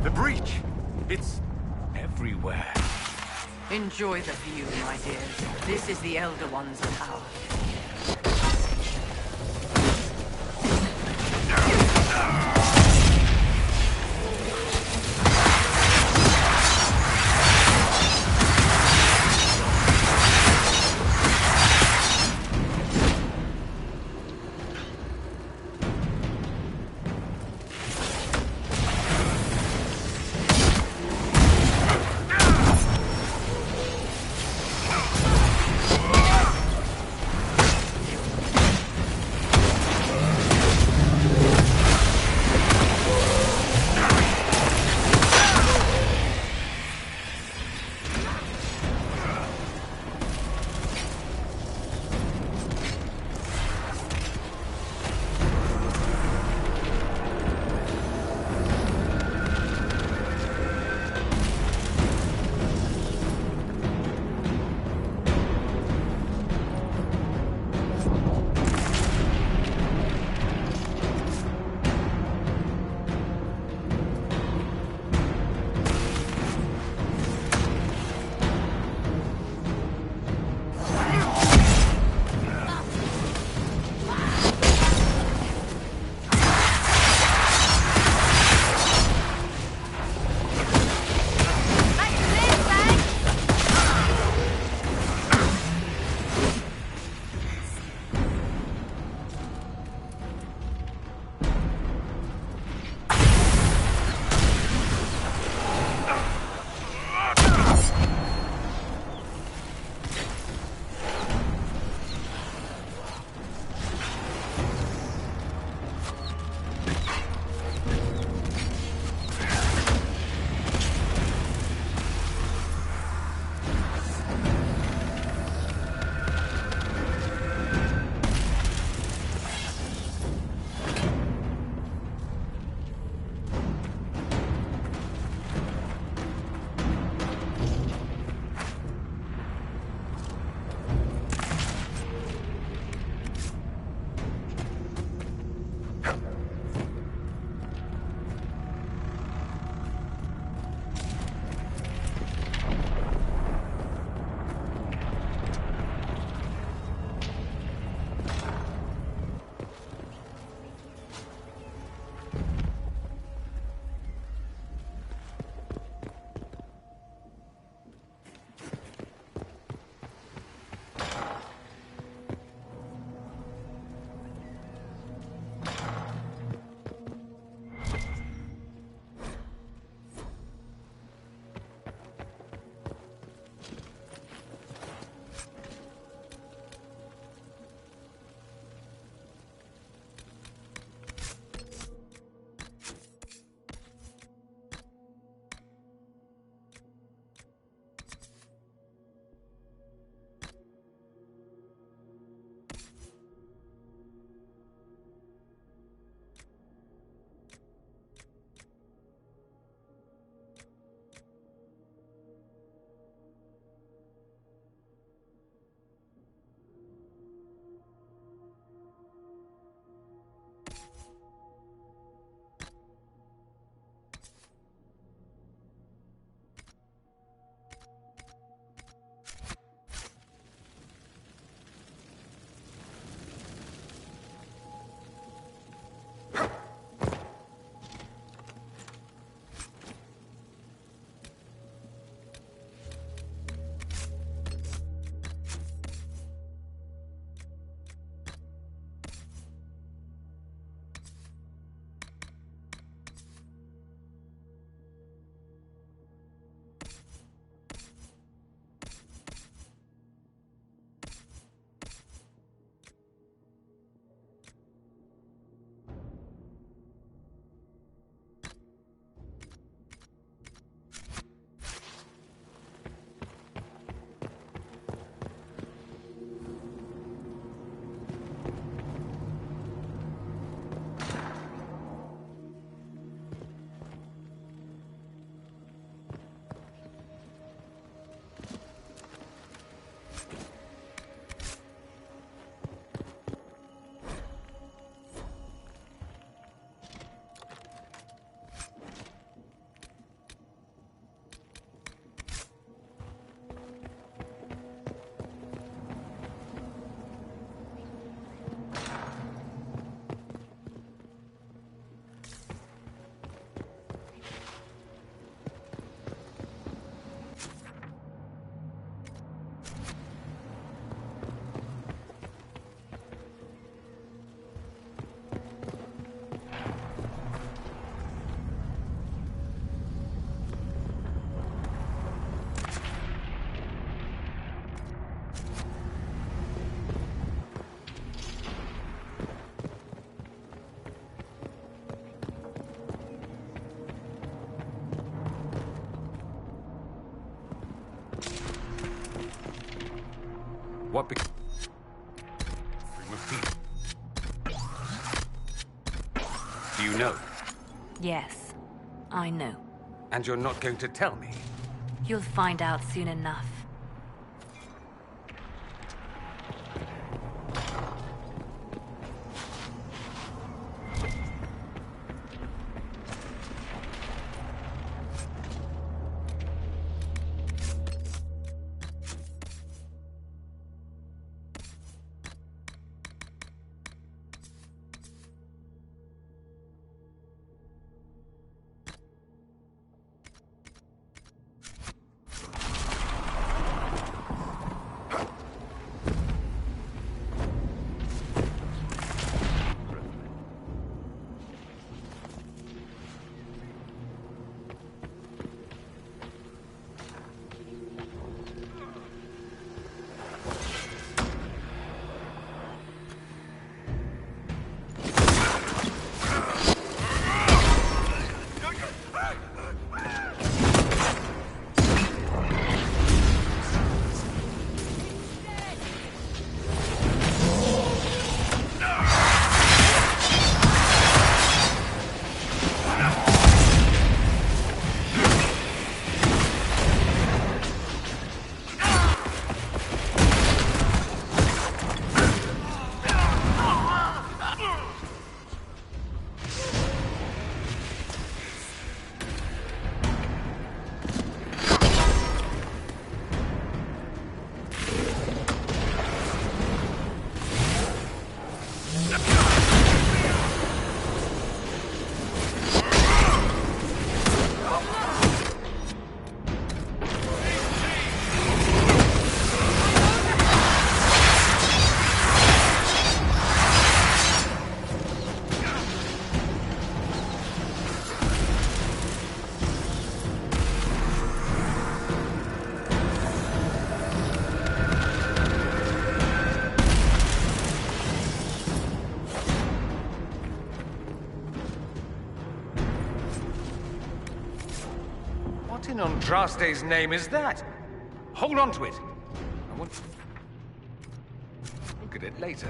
Speaker 19: The breach! It's everywhere.
Speaker 1: Enjoy the view, my dears. This is the Elder One's power.
Speaker 19: What became of Peter? Do you know?
Speaker 10: Yes, I know.
Speaker 19: And you're not going to tell me?
Speaker 10: You'll find out soon enough.
Speaker 19: What in Andraste's name is that? Hold on to it. I want to look at it later.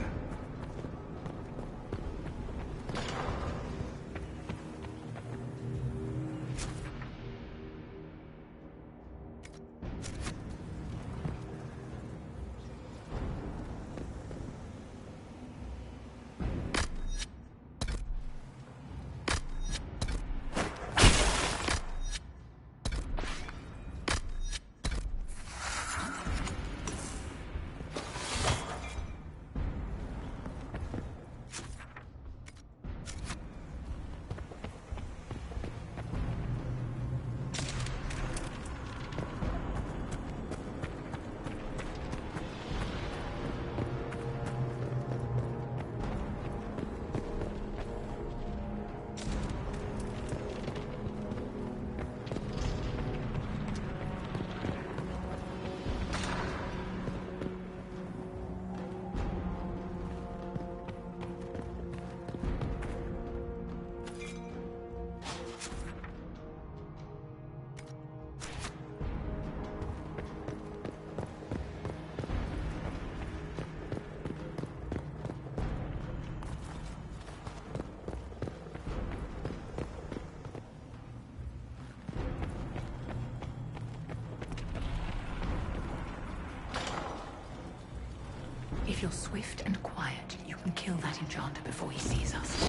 Speaker 1: If you're swift and quiet, you can kill that enchanter before he sees us.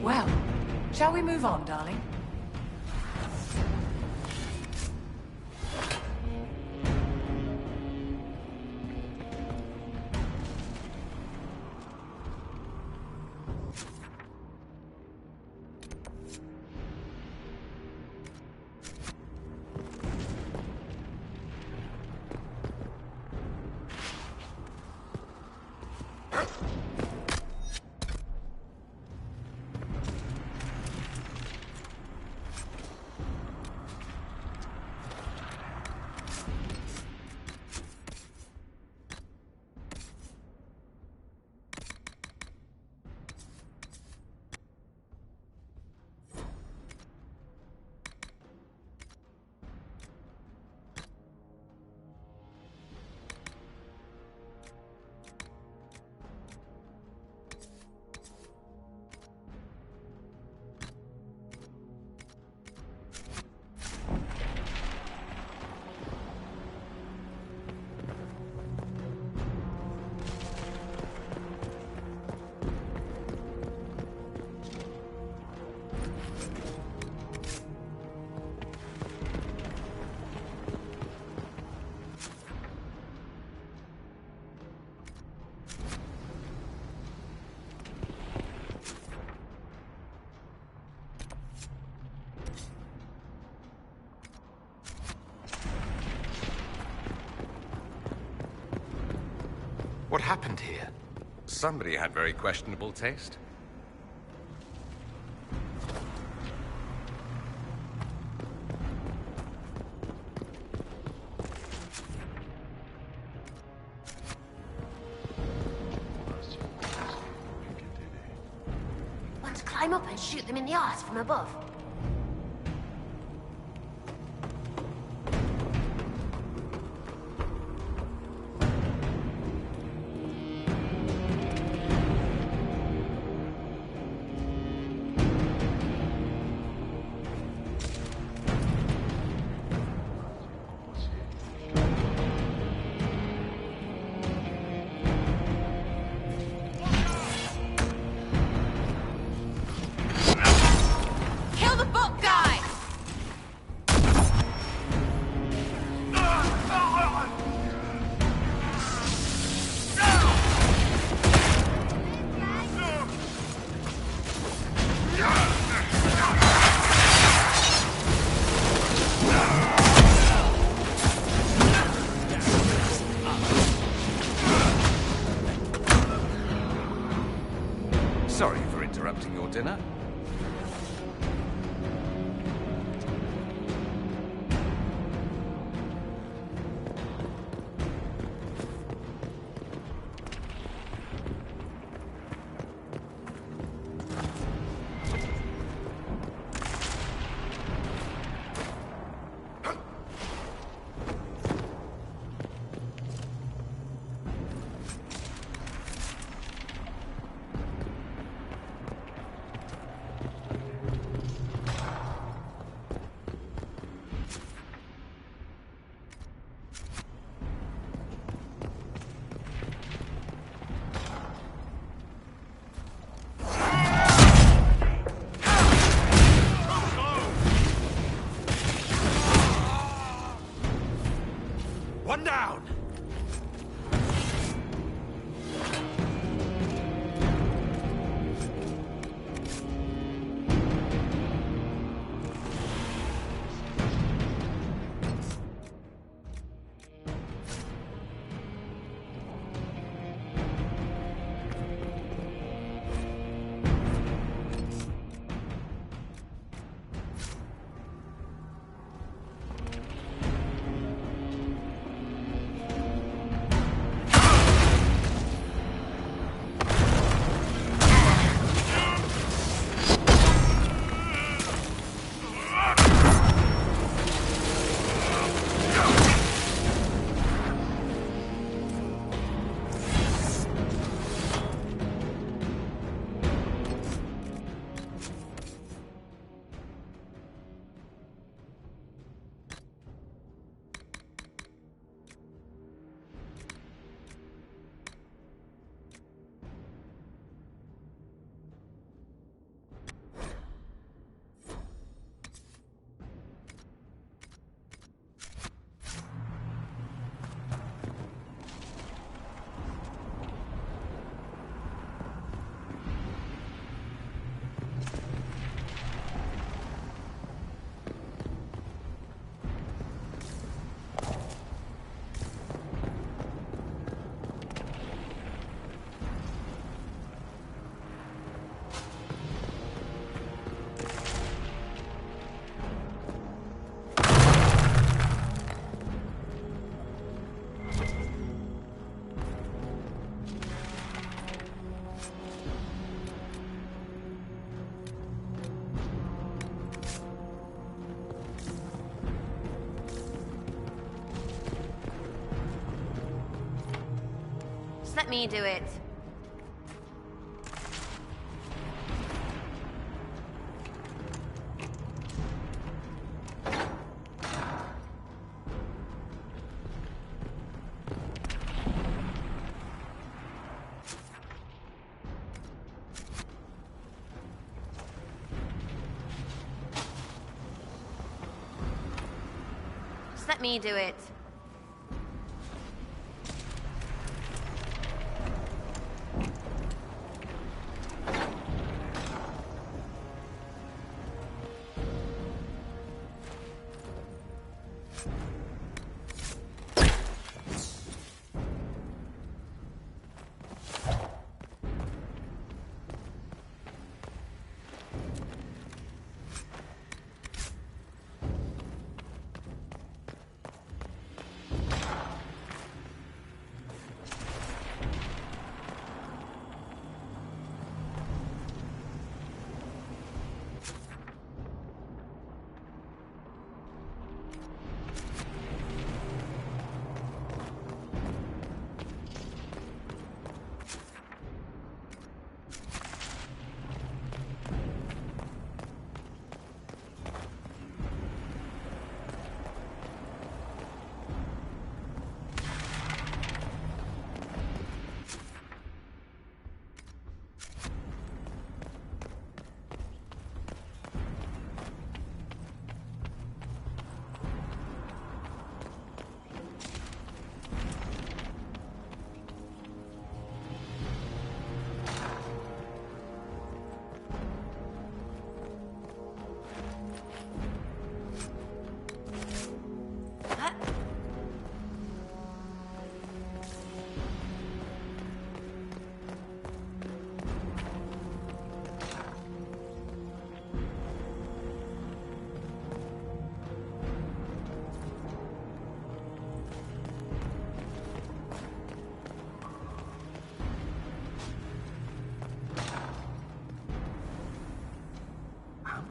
Speaker 1: Well, shall we move on, darling?
Speaker 9: happened here?
Speaker 19: Somebody had very questionable taste.
Speaker 16: Want to climb up and shoot them in the arse from above? Kill the book guy!
Speaker 19: Sorry for interrupting your dinner.
Speaker 9: One down!
Speaker 16: Just let me do it. Just let me do it.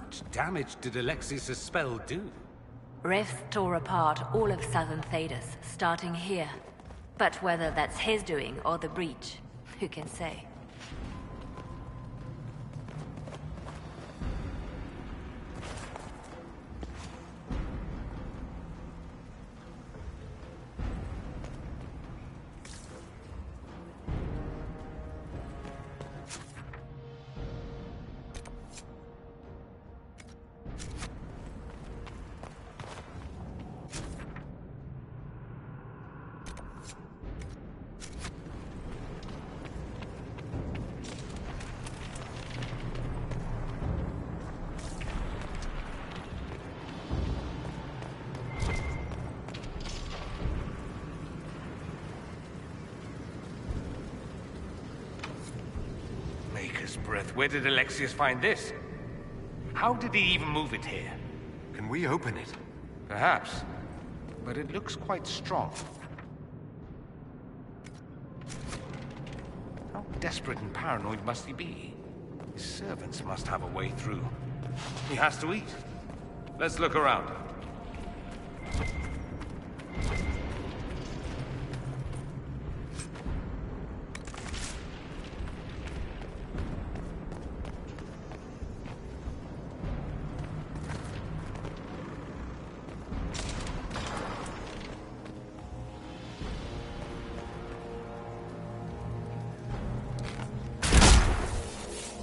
Speaker 19: much damage did Alexius' spell do?
Speaker 10: Rifts tore apart all of southern Thedas, starting here. But whether that's his doing or the breach, who can say?
Speaker 19: Breath, where did Alexius find this? How did he even move it here?
Speaker 9: Can we open it?
Speaker 19: Perhaps, but it looks quite strong. How desperate and paranoid must he be? His servants must have a way through. He has to eat. Let's look around.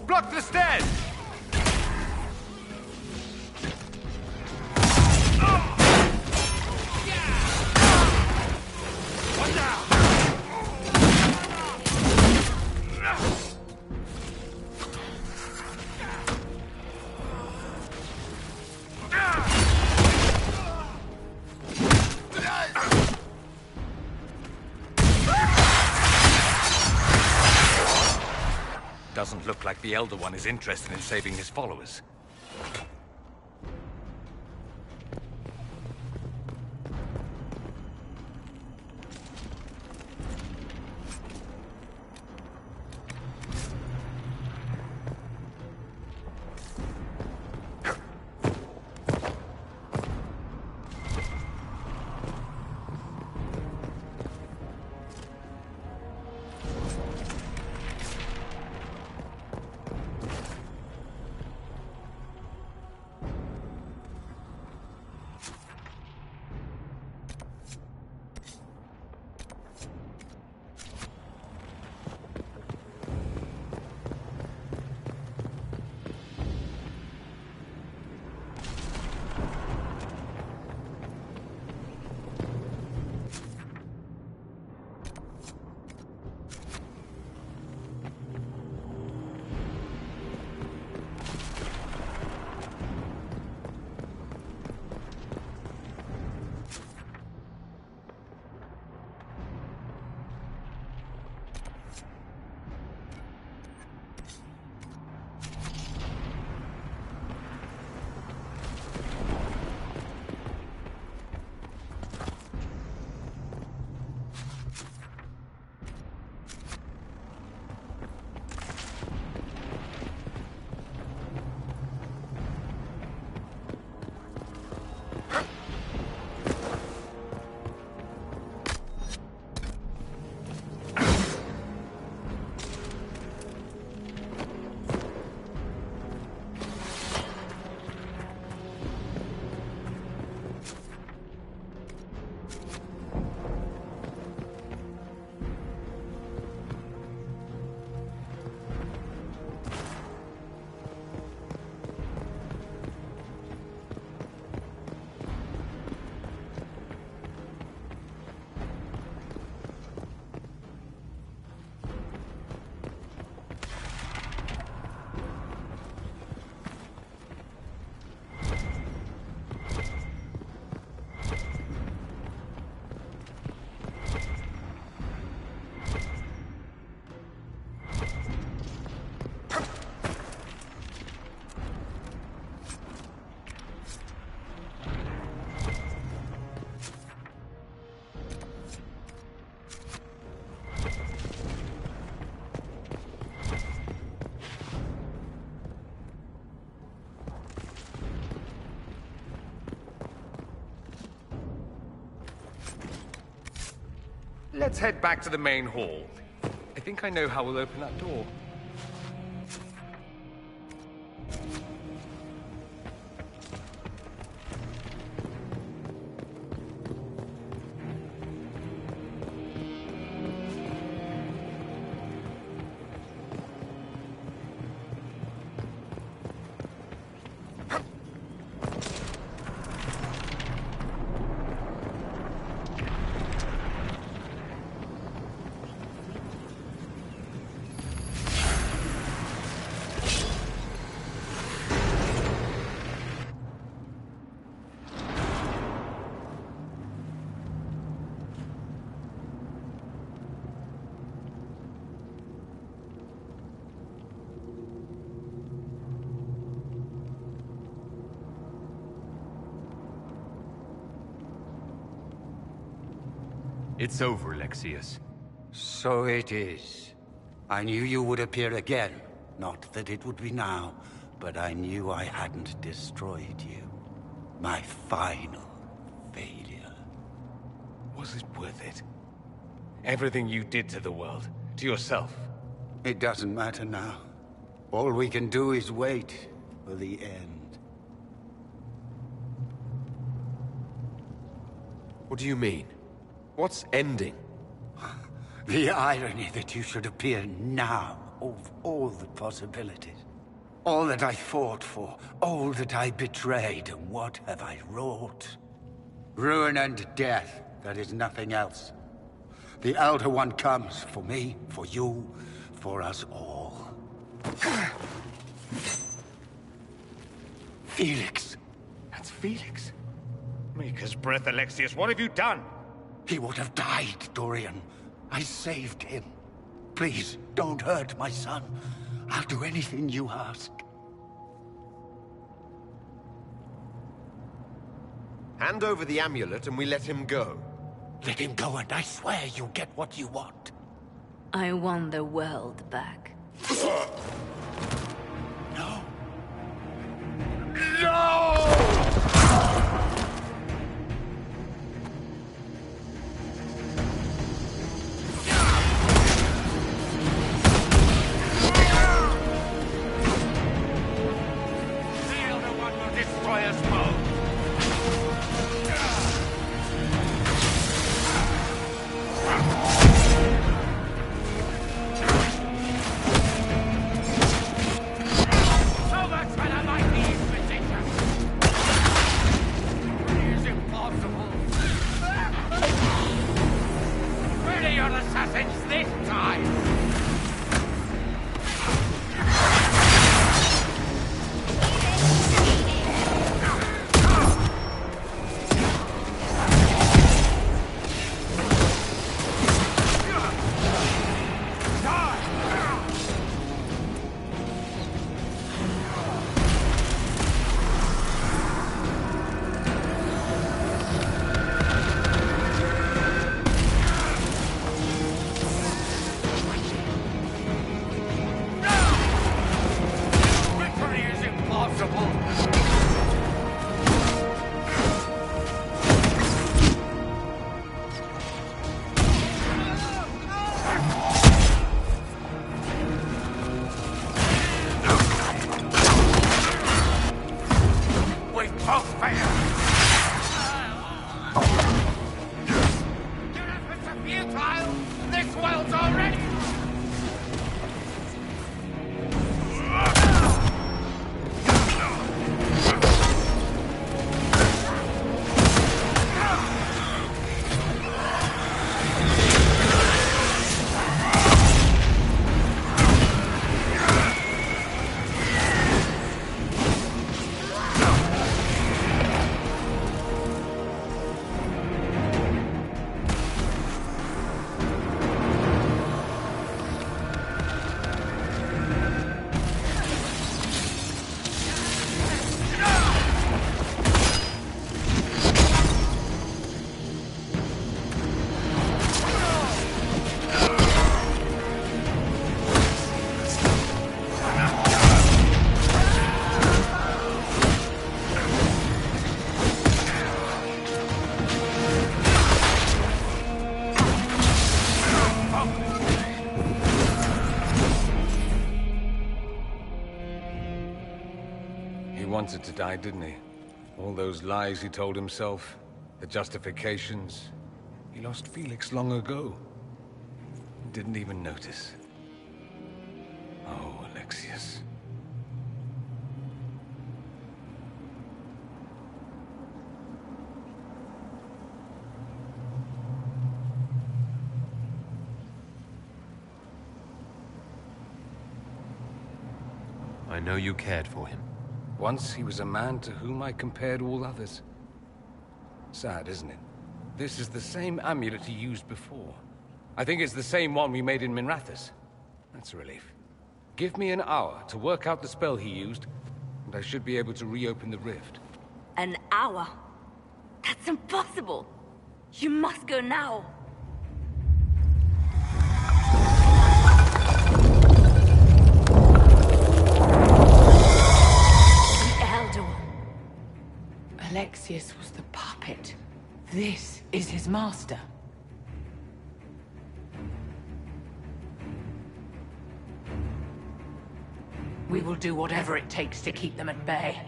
Speaker 19: Block the stairs! Doesn't look like the Elder One is interested in saving his followers. let's head back to the main hall. I think I know how we'll open that door.
Speaker 9: It's over, Alexius.
Speaker 20: So it is. I knew you would appear again. Not that it would be now, but I knew I hadn't destroyed you. My final failure.
Speaker 19: Was it worth it? Everything you did to the world, to yourself.
Speaker 20: It doesn't matter now. All we can do is wait for the end.
Speaker 9: What do you mean? What's ending?
Speaker 20: The irony that you should appear now, of all the possibilities. All that I fought for, all that I betrayed, and what have I wrought? Ruin and death, that is nothing else. The Elder One comes, for me, for you, for us all. Felix.
Speaker 19: That's Felix? Maker's breath, Alexius, what have you done?
Speaker 20: He would have died, Dorian. I saved him. Please, don't hurt my son. I'll do anything you ask.
Speaker 9: Hand over the amulet and we let him go.
Speaker 20: Let him go and I swear you'll get what you want.
Speaker 10: I want the world back.
Speaker 20: No.
Speaker 9: No!
Speaker 19: He wanted to die, didn't he? All those lies he told himself, the justifications. He lost Felix long ago. Didn't even notice. Oh, Alexius.
Speaker 5: I know you cared for him.
Speaker 19: Once he was a man to whom I compared all others. Sad, isn't it? This is the same amulet he used before. I think it's the same one we made in Minrathous. That's a relief. Give me an hour to work out the spell he used, and I should be able to reopen the rift.
Speaker 10: An hour? That's impossible! You must go now!
Speaker 1: Alexius was the puppet. This is his master. We will do whatever it takes to keep them at bay.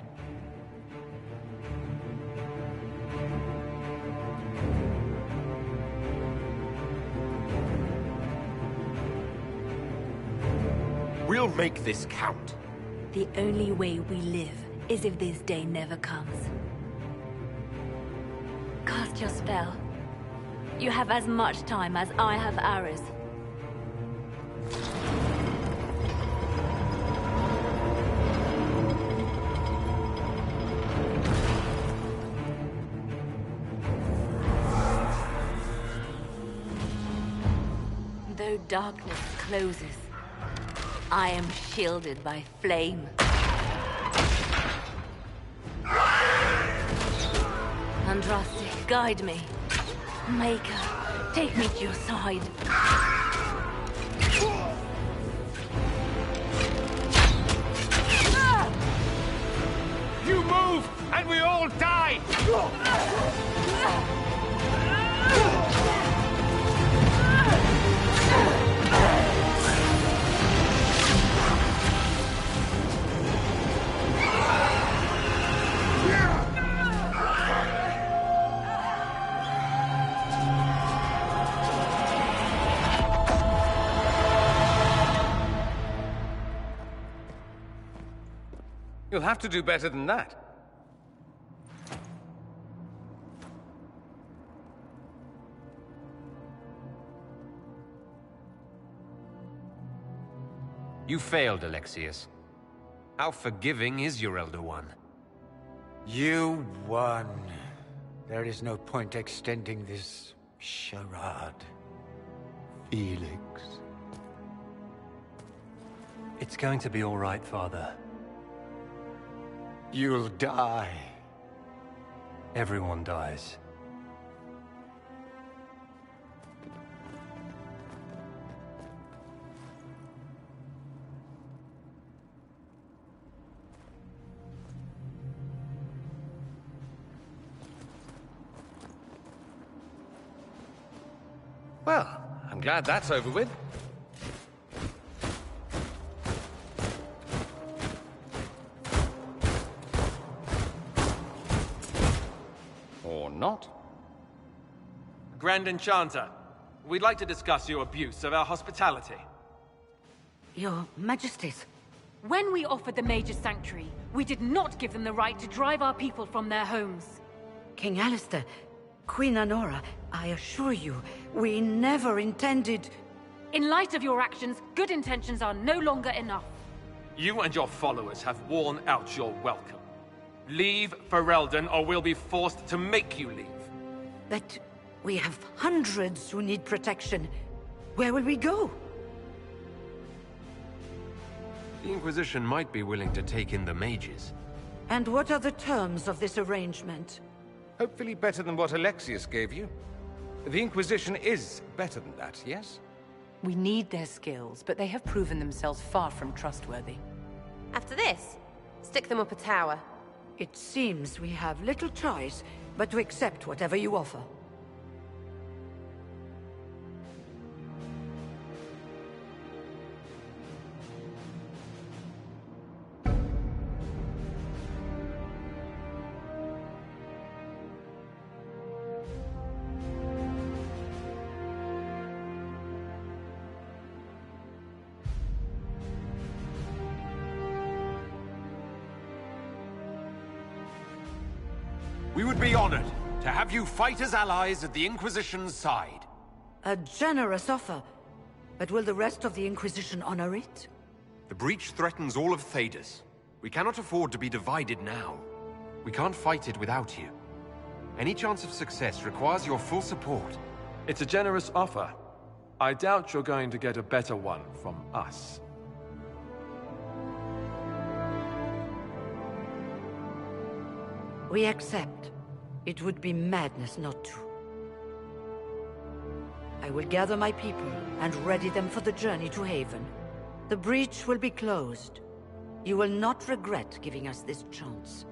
Speaker 9: We'll make this count.
Speaker 10: The only way we live is if this day never comes. Cast your spell. You have as much time as I have arrows. Though darkness closes, I am shielded by flame. Andraste, guide me. Maker, take me to your side.
Speaker 6: You move, and we all die!
Speaker 19: You'll have to do better than that.
Speaker 9: You failed, Alexius. How forgiving is your Elder One?
Speaker 20: You won. There is no point extending this charade. Felix.
Speaker 4: It's going to be all right, Father.
Speaker 20: You'll die.
Speaker 4: Everyone dies.
Speaker 19: Well, I'm glad that's over with. Or not.
Speaker 2: Grand Enchanter, we'd like to discuss your abuse of our hospitality.
Speaker 21: Your Majesties.
Speaker 15: When we offered the Mage's Sanctuary, we did not give them the right to drive our people from their homes.
Speaker 21: King Alistair, Queen Anora, I assure you, we never intended...
Speaker 15: In light of your actions, good intentions are no longer enough.
Speaker 2: You and your followers have worn out your welcome. Leave Ferelden, or we'll be forced to make you leave.
Speaker 21: But we have hundreds who need protection. Where will we go?
Speaker 9: The Inquisition might be willing to take in the mages.
Speaker 21: And what are the terms of this arrangement?
Speaker 19: Hopefully better than what Alexius gave you. The Inquisition is better than that, yes?
Speaker 1: We need their skills, but they have proven themselves far from trustworthy.
Speaker 16: After this, stick them up a tower.
Speaker 21: It seems we have little choice but to accept whatever you offer.
Speaker 9: We would be honored to have you fight as allies at the Inquisition's side.
Speaker 21: A generous offer. But will the rest of the Inquisition honor it?
Speaker 9: The breach threatens all of Thedas. We cannot afford to be divided now. We can't fight it without you. Any chance of success requires your full support.
Speaker 2: It's a generous offer. I doubt you're going to get a better one from us.
Speaker 21: We accept. It would be madness not to. I will gather my people and ready them for the journey to Haven. The breach will be closed. You will not regret giving us this chance.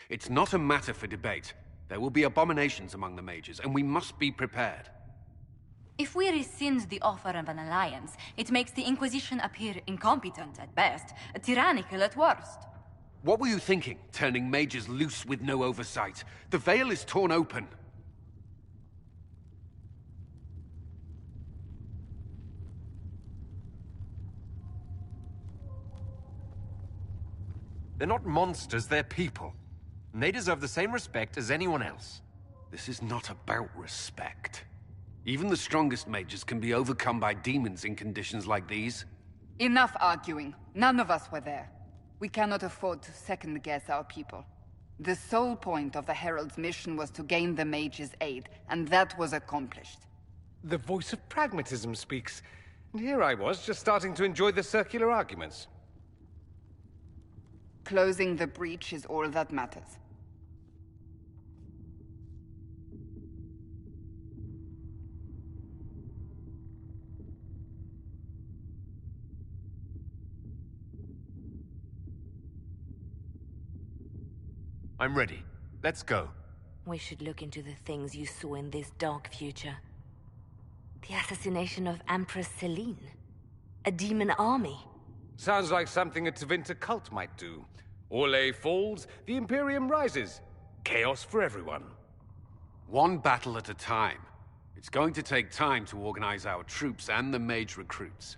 Speaker 11: It's not a matter for debate. There will be abominations among the mages, and we must be prepared.
Speaker 17: If we rescind the offer of an alliance, it makes the Inquisition appear incompetent at best, tyrannical at worst.
Speaker 11: What were you thinking, turning mages loose with no oversight? The veil is torn open.
Speaker 9: They're not monsters, they're people. And they deserve the same respect as anyone else.
Speaker 11: This is not about respect. Even the strongest mages can be overcome by demons in conditions like these.
Speaker 7: Enough arguing. None of us were there. We cannot afford to second-guess our people. The sole point of the Herald's mission was to gain the mage's aid, and that was accomplished.
Speaker 19: The voice of pragmatism speaks. And here I was, just starting to enjoy the circular arguments.
Speaker 7: Closing the breach is all that matters.
Speaker 9: I'm ready. Let's go.
Speaker 10: We should look into the things you saw in this dark future. The assassination of Empress Celine. A demon army.
Speaker 19: Sounds like something a Tevinter cult might do. Orlais falls, the Imperium rises. Chaos for everyone.
Speaker 11: One battle at a time. It's going to take time to organize our troops and the mage recruits.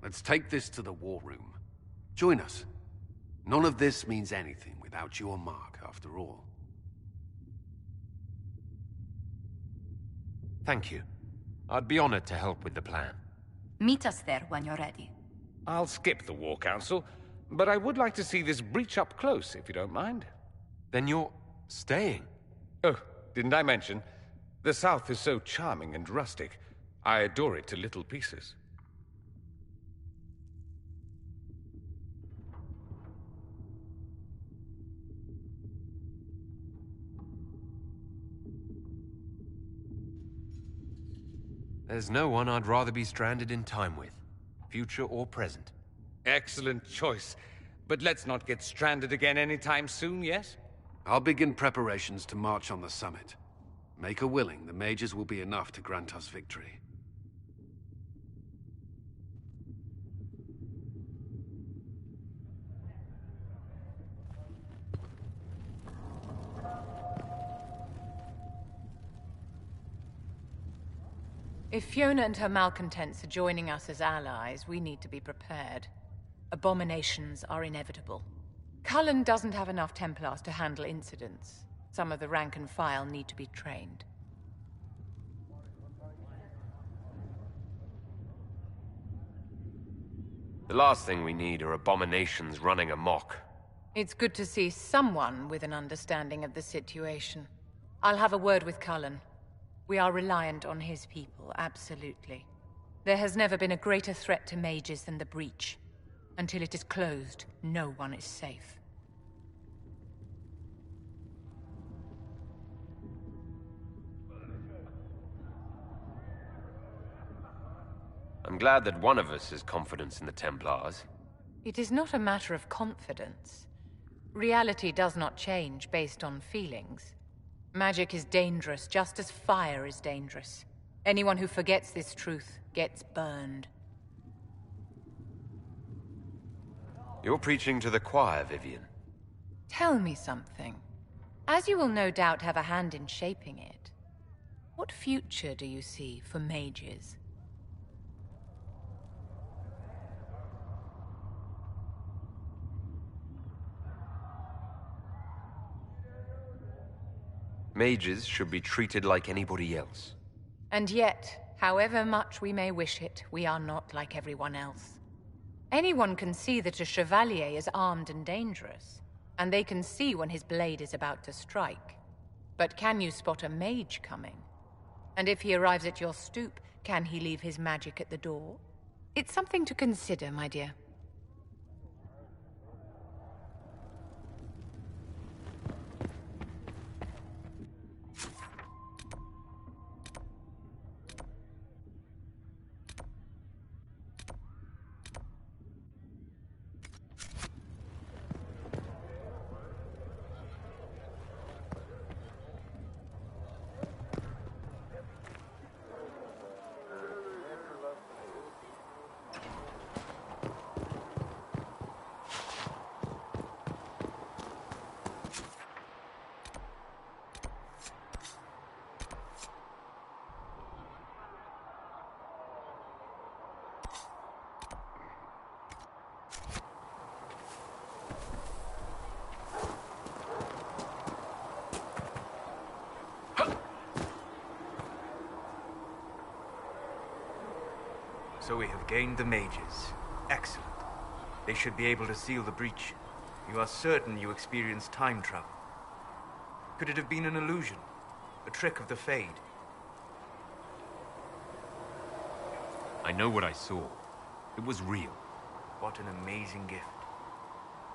Speaker 11: Let's take this to the war room. Join us. None of this means anything without your mark, after all.
Speaker 9: Thank you. I'd be honored to help with the plan.
Speaker 17: Meet us there when you're ready.
Speaker 19: I'll skip the War Council, but I would like to see this breach up close, if you don't mind.
Speaker 9: Then you're staying?
Speaker 19: Oh, didn't I mention? The South is so charming and rustic. I adore it to little pieces.
Speaker 9: There's no one I'd rather be stranded in time with, future or present.
Speaker 19: Excellent choice. But let's not get stranded again anytime soon, yes?
Speaker 11: I'll begin preparations to march on the summit. Make her willing, the mages will be enough to grant us victory.
Speaker 1: If Fiona and her malcontents are joining us as allies, we need to be prepared. Abominations are inevitable. Cullen doesn't have enough Templars to handle incidents. Some of the rank and file need to be trained.
Speaker 9: The last thing we need are abominations running amok.
Speaker 1: It's good to see someone with an understanding of the situation. I'll have a word with Cullen. We are reliant on his people, absolutely. There has never been a greater threat to mages than the breach. Until it is closed, no one is safe.
Speaker 9: I'm glad that one of us has confidence in the Templars.
Speaker 1: It is not a matter of confidence. Reality does not change based on feelings. Magic is dangerous, just as fire is dangerous. Anyone who forgets this truth gets burned.
Speaker 9: You're preaching to the choir, Vivian.
Speaker 1: Tell me something. As you will no doubt have a hand in shaping it, what future do you see for mages?
Speaker 9: Mages should be treated like anybody else.
Speaker 1: And yet, however much we may wish it, we are not like everyone else. Anyone can see that a chevalier is armed and dangerous, and they can see when his blade is about to strike. But can you spot a mage coming? And if he arrives at your stoop, can he leave his magic at the door? It's something to consider, my dear.
Speaker 6: So we have gained the mages. Excellent. They should be able to seal the breach. You are certain you experienced time travel? Could it have been an illusion? A trick of the Fade?
Speaker 9: I know what I saw. It was real.
Speaker 6: What an amazing gift.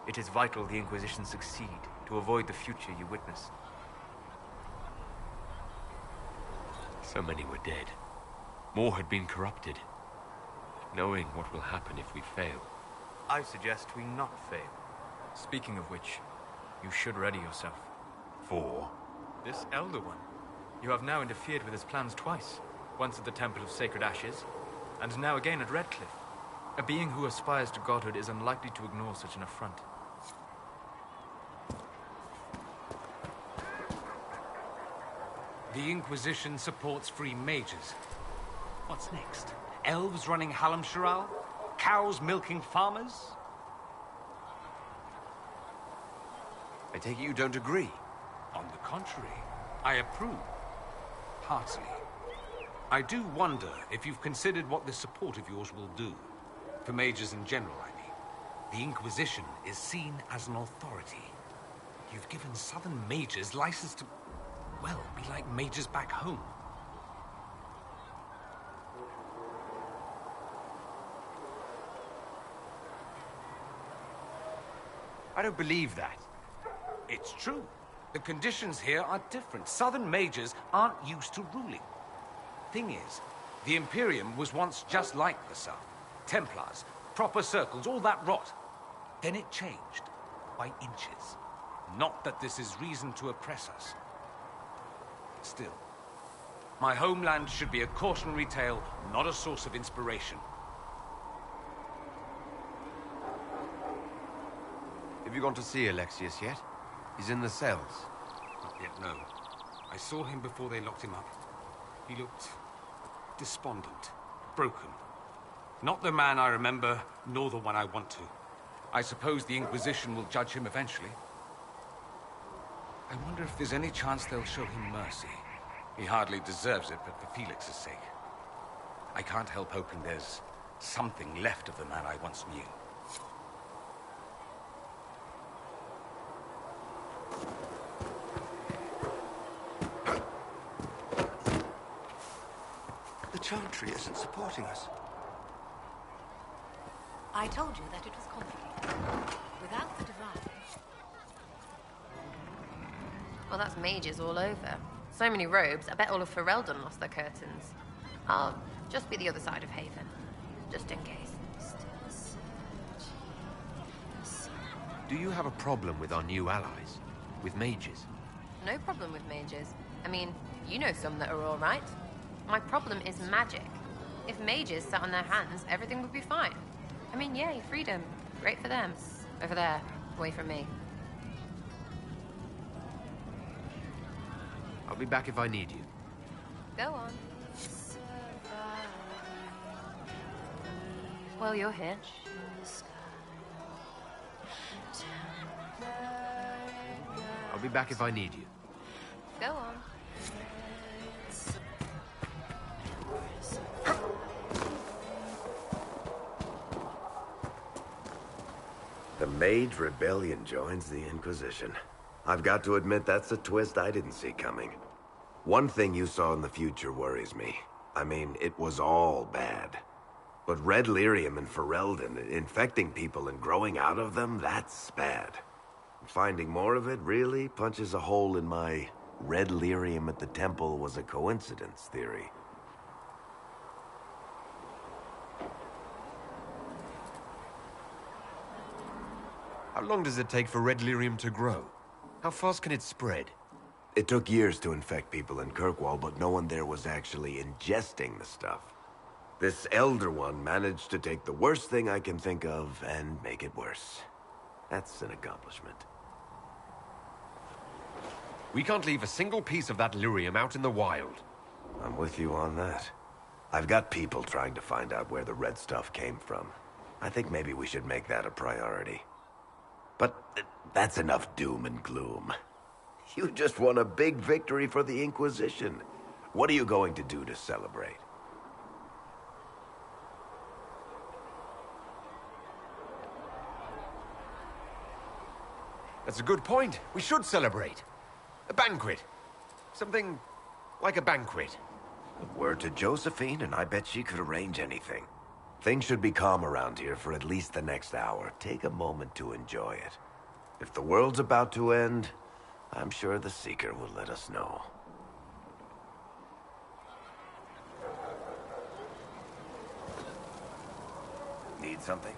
Speaker 6: It is vital the Inquisition succeed to avoid the future you witnessed.
Speaker 9: So many were dead. More had been corrupted. Knowing what will happen if we fail.
Speaker 6: I suggest we not fail. Speaking of which, you should ready yourself.
Speaker 9: For?
Speaker 6: This Elder One. You have now interfered with his plans twice. Once at the Temple of Sacred Ashes, and now again at Redcliffe. A being who aspires to godhood is unlikely to ignore such an affront.
Speaker 19: The Inquisition supports free mages. What's next? Elves running Hallamsharal? Cows milking farmers?
Speaker 9: I take it you don't agree?
Speaker 19: On the contrary, I approve. Heartily. I do wonder if you've considered what this support of yours will do. For mages in general, I mean. The Inquisition is seen as an authority. You've given Southern mages license to, well, be like mages back home.
Speaker 9: I don't believe that.
Speaker 19: It's true. The conditions here are different. Southern mages aren't used to ruling. Thing is, the Imperium was once just like the South. Templars, proper circles, all that rot. Then it changed, by inches. Not that this is reason to oppress us. Still, my homeland should be a cautionary tale, not a source of inspiration.
Speaker 9: Have you gone to see Alexius yet? He's in the cells.
Speaker 19: Not yet, no. I saw him before they locked him up. He looked despondent, broken. Not the man I remember, nor the one I want to. I suppose the Inquisition will judge him eventually. I wonder if there's any chance they'll show him mercy. He hardly deserves it, but for Felix's sake. I can't help hoping there's something left of the man I once knew.
Speaker 20: The Chantry isn't supporting us.
Speaker 17: I told you that it was complicated. Without the Divine...
Speaker 16: Well, that's mages all over. So many robes, I bet all of Ferelden lost their curtains. I'll just be the other side of Haven, just in case.
Speaker 9: Do you have a problem with our new allies? With mages?
Speaker 16: No problem with mages. I mean, you know some that are all right. My problem is magic. If mages sat on their hands, everything would be fine. I mean, yay, freedom. Great for them. Over there, away from me.
Speaker 9: I'll be back if I need you.
Speaker 16: Go on. Well, you're here.
Speaker 9: I'll be back if I need you.
Speaker 16: Go on.
Speaker 18: The Mage Rebellion joins the Inquisition. I've got to admit that's a twist I didn't see coming. One thing you saw in the future worries me. I mean, it was all bad. But red lyrium and Ferelden, infecting people and growing out of them, that's bad. Finding more of it really punches a hole in my red lyrium at the temple was a coincidence theory.
Speaker 9: How long does it take for red lyrium to grow? How fast can it spread?
Speaker 18: It took years to infect people in Kirkwall, but no one there was actually ingesting the stuff. This Elder One managed to take the worst thing I can think of and make it worse. That's an accomplishment.
Speaker 9: We can't leave a single piece of that lyrium out in the wild.
Speaker 18: I'm with you on that. I've got people trying to find out where the red stuff came from. I think maybe we should make that a priority. But that's enough doom and gloom. You just won a big victory for the Inquisition. What are you going to do to celebrate?
Speaker 9: That's a good point. We should celebrate. A banquet. Something like a banquet.
Speaker 18: Word to Josephine, and I bet she could arrange anything. Things should be calm around here for at least the next hour. Take a moment to enjoy it. If the world's about to end, I'm sure the Seeker will let us know. Need something?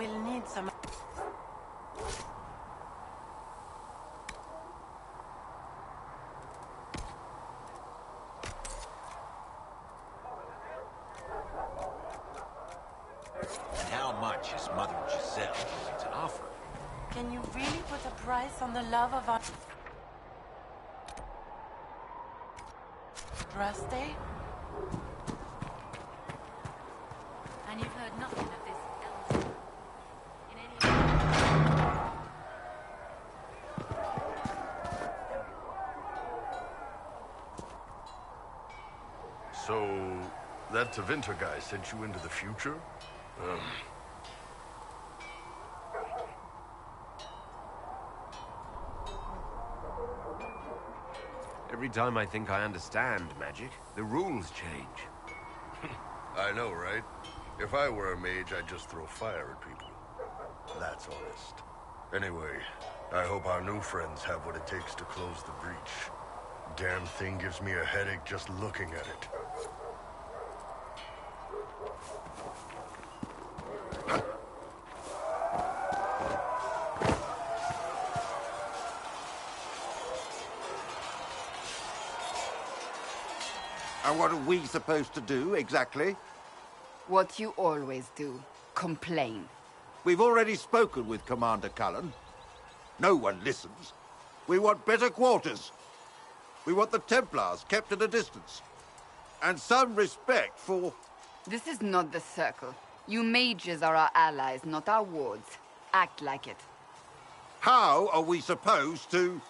Speaker 13: We'll need some...
Speaker 22: And how much is Mother Giselle willing to offer?
Speaker 13: Can you really put a price on the love of our... Rusty?
Speaker 17: And you've heard nothing of this else. In any...
Speaker 23: So, that Tevinter guy sent you into the future?
Speaker 9: Every time I think I understand magic, the rules change.
Speaker 23: I know, right? If I were a mage, I'd just throw fire at people. That's honest. Anyway, I hope our new friends have what it takes to close the breach. Damn thing gives me a headache just looking at it.
Speaker 24: And what are we supposed to do, exactly?
Speaker 7: What you always do. Complain.
Speaker 24: We've already spoken with Commander Cullen. No one listens. We want better quarters. We want the Templars kept at a distance. And some respect for...
Speaker 7: This is not the Circle. You mages are our allies, not our wards. Act like it.
Speaker 24: How are we supposed to...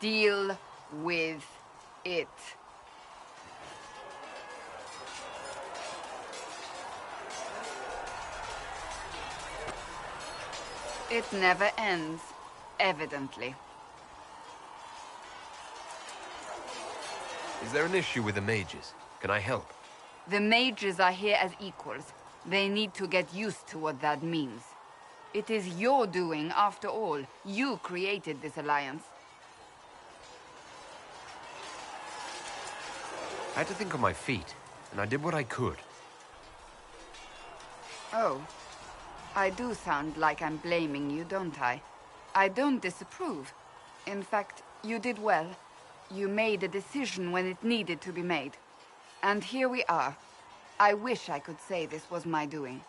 Speaker 7: Deal with it. It never ends, evidently.
Speaker 9: Is there an issue with the mages? Can I help?
Speaker 7: The mages are here as equals. They need to get used to what that means. It is your doing, after all. You created this alliance.
Speaker 9: I had to think on my feet, and I did what I could.
Speaker 7: Oh. I do sound like I'm blaming you, don't I? I don't disapprove. In fact, you did well. You made a decision when it needed to be made. And here we are. I wish I could say this was my doing.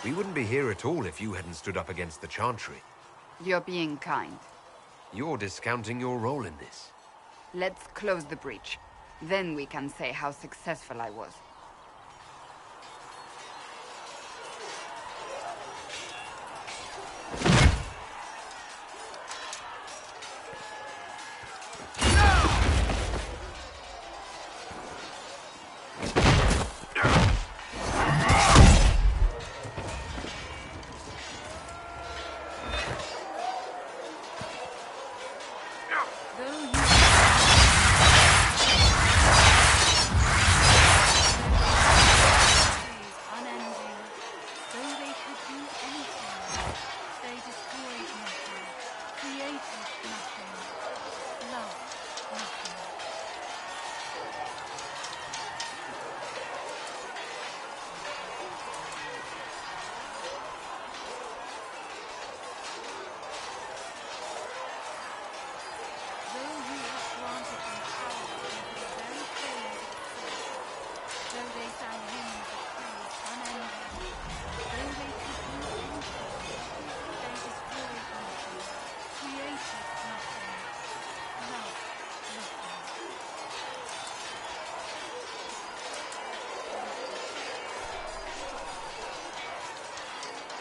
Speaker 9: We wouldn't be here at all if you hadn't stood up against the Chantry.
Speaker 7: You're being kind.
Speaker 9: You're discounting your role in this.
Speaker 7: Let's close the breach. Then we can say how successful I was.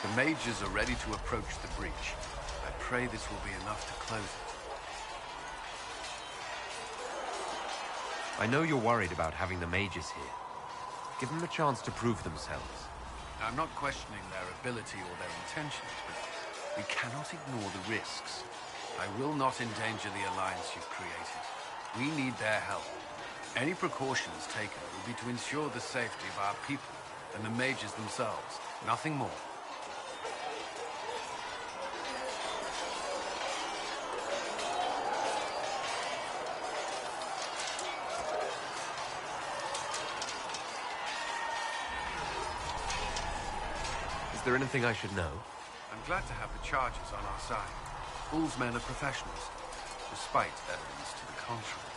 Speaker 11: The mages are ready to approach the breach. I pray this will be enough to close it.
Speaker 9: I know you're worried about having the mages here. Give them a chance to prove themselves.
Speaker 11: I'm not questioning their ability or their intentions, but we cannot ignore the risks. I will not endanger the alliance you've created. We need their help. Any precautions taken will be to ensure the safety of our people and the mages themselves. Nothing more.
Speaker 9: there anything I should know?
Speaker 11: I'm glad to have the charges on our side. Bull's men are professionals, despite evidence to the contrary.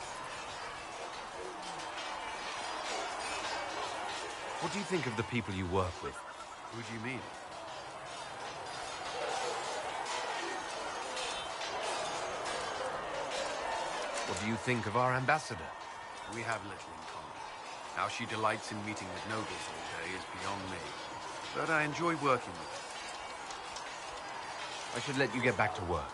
Speaker 9: What do you think of the people you work with?
Speaker 11: Who do you mean?
Speaker 9: What do you think of our ambassador?
Speaker 11: We have little in common. How she delights in meeting with nobles all day is beyond me. But I enjoy working with her.
Speaker 9: I should let you get back to work.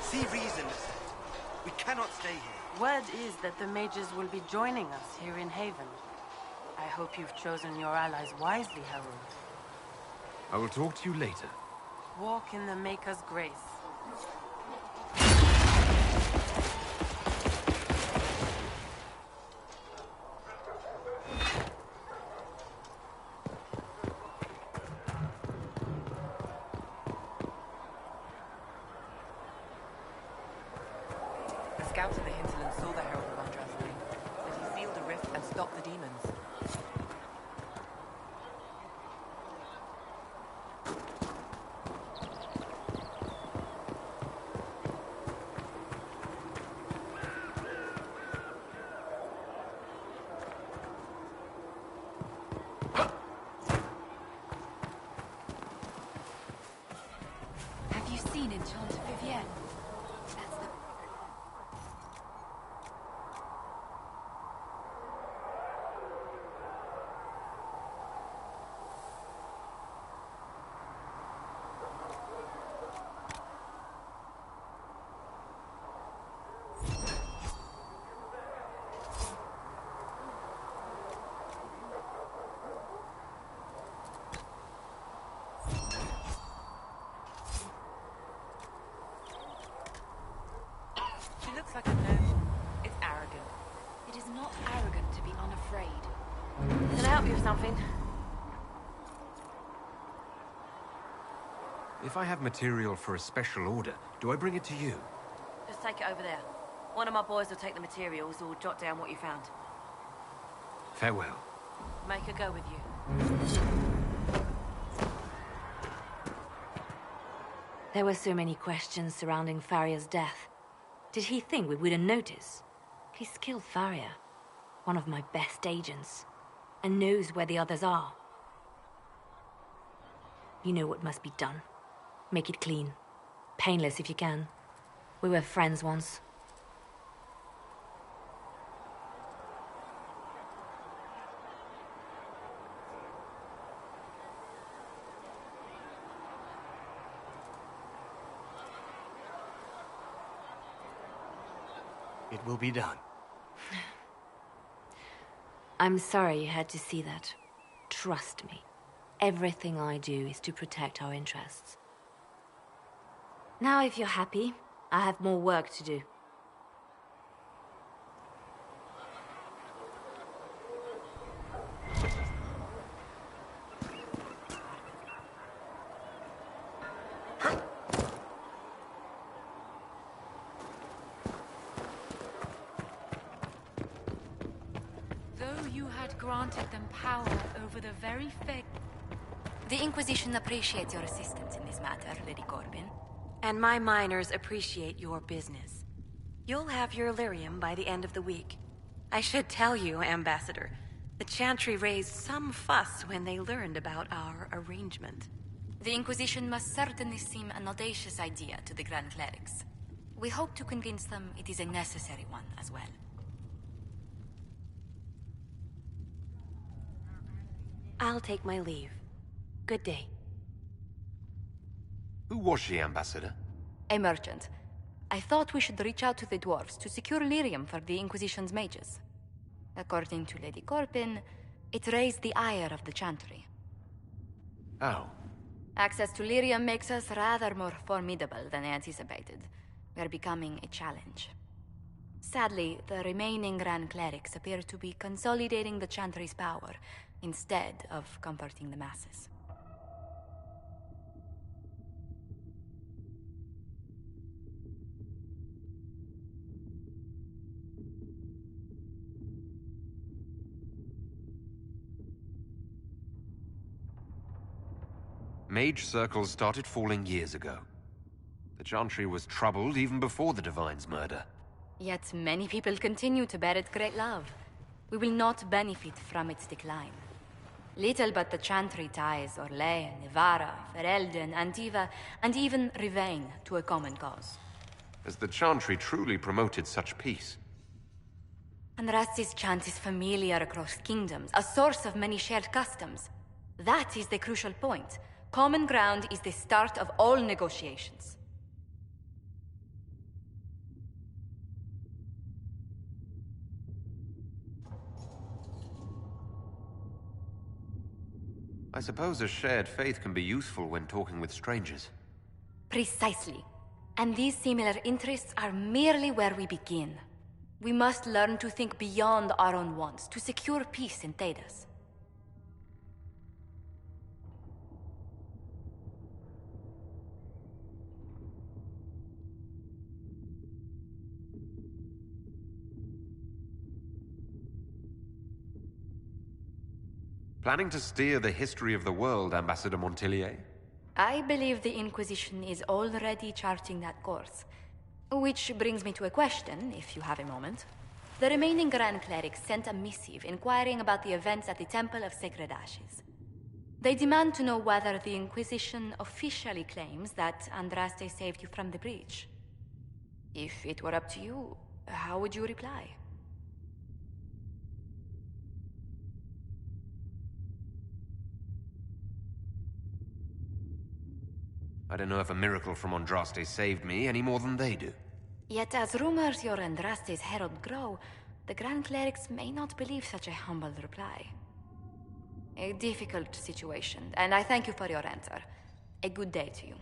Speaker 3: See reason. We cannot stay here.
Speaker 13: Word is that the mages will be joining us here in Haven. I hope you've chosen your allies wisely, Harold.
Speaker 9: I will talk to you later.
Speaker 13: Walk in the Maker's grace.
Speaker 1: A scout in the hinterland saw the Herald of Andraste, said he sealed a rift and stopped the demons.
Speaker 17: Have you seen Enchanter Vivienne?
Speaker 1: She looks like a noble. It's arrogant.
Speaker 17: It is not arrogant to be unafraid.
Speaker 13: Can I help you with something?
Speaker 9: If I have material for a special order, do I bring it to you?
Speaker 13: Just take it over there. One of my boys will take the materials or jot down what you found.
Speaker 9: Farewell.
Speaker 13: Make her go with you.
Speaker 10: There were so many questions surrounding Faria's death. Did he think we wouldn't notice? He's killed Faria, one of my best agents, and knows where the others are. You know what must be done. Make it clean. Painless if you can. We were friends once.
Speaker 3: It will be done.
Speaker 10: I'm sorry you had to see that. Trust me. Everything I do is to protect our interests. Now, if you're happy, I have more work to do.
Speaker 15: Though you had granted them power over the very fate.
Speaker 17: The Inquisition appreciates your assistance in this matter, Lady Corbin.
Speaker 1: And my miners appreciate your business. You'll have your lyrium by the end of the week. I should tell you, Ambassador, the Chantry raised some fuss when they learned about our arrangement.
Speaker 17: The Inquisition must certainly seem an audacious idea to the Grand Clerics. We hope to convince them it is a necessary one as well.
Speaker 1: I'll take my leave. Good day.
Speaker 9: Who was she, Ambassador?
Speaker 17: A merchant. I thought we should reach out to the dwarves to secure lyrium for the Inquisition's mages. According to Lady Corbin, it raised the ire of the Chantry.
Speaker 9: How?
Speaker 17: Access to lyrium makes us rather more formidable than anticipated. We're becoming a challenge. Sadly, the remaining Grand Clerics appear to be consolidating the Chantry's power, instead of comforting the masses.
Speaker 9: Mage circles started falling years ago. The Chantry was troubled even before the Divine's murder.
Speaker 17: Yet many people continue to bear it great love. We will not benefit from its decline. Little but the Chantry ties Orlais, Nevarra, Ferelden, Antiva, and even Rivain to a common cause.
Speaker 9: Has the Chantry truly promoted such peace?
Speaker 17: Andraste's chant is familiar across kingdoms, a source of many shared customs. That is the crucial point. Common ground is the start of all negotiations.
Speaker 9: I suppose a shared faith can be useful when talking with strangers.
Speaker 17: Precisely. And these similar interests are merely where we begin. We must learn to think beyond our own wants to secure peace in Thedas.
Speaker 9: Planning to steer the history of the world, Ambassador Montilier?
Speaker 17: I believe the Inquisition is already charting that course. Which brings me to a question, if you have a moment. The remaining Grand Clerics sent a missive inquiring about the events at the Temple of Sacred Ashes. They demand to know whether the Inquisition officially claims that Andraste saved you from the breach. If it were up to you, how would you reply?
Speaker 9: I don't know if a miracle from Andraste saved me any more than they do.
Speaker 17: Yet as rumors your Andraste's herald grow, the Grand Clerics may not believe such a humble reply. A difficult situation, and I thank you for your answer. A good day to you.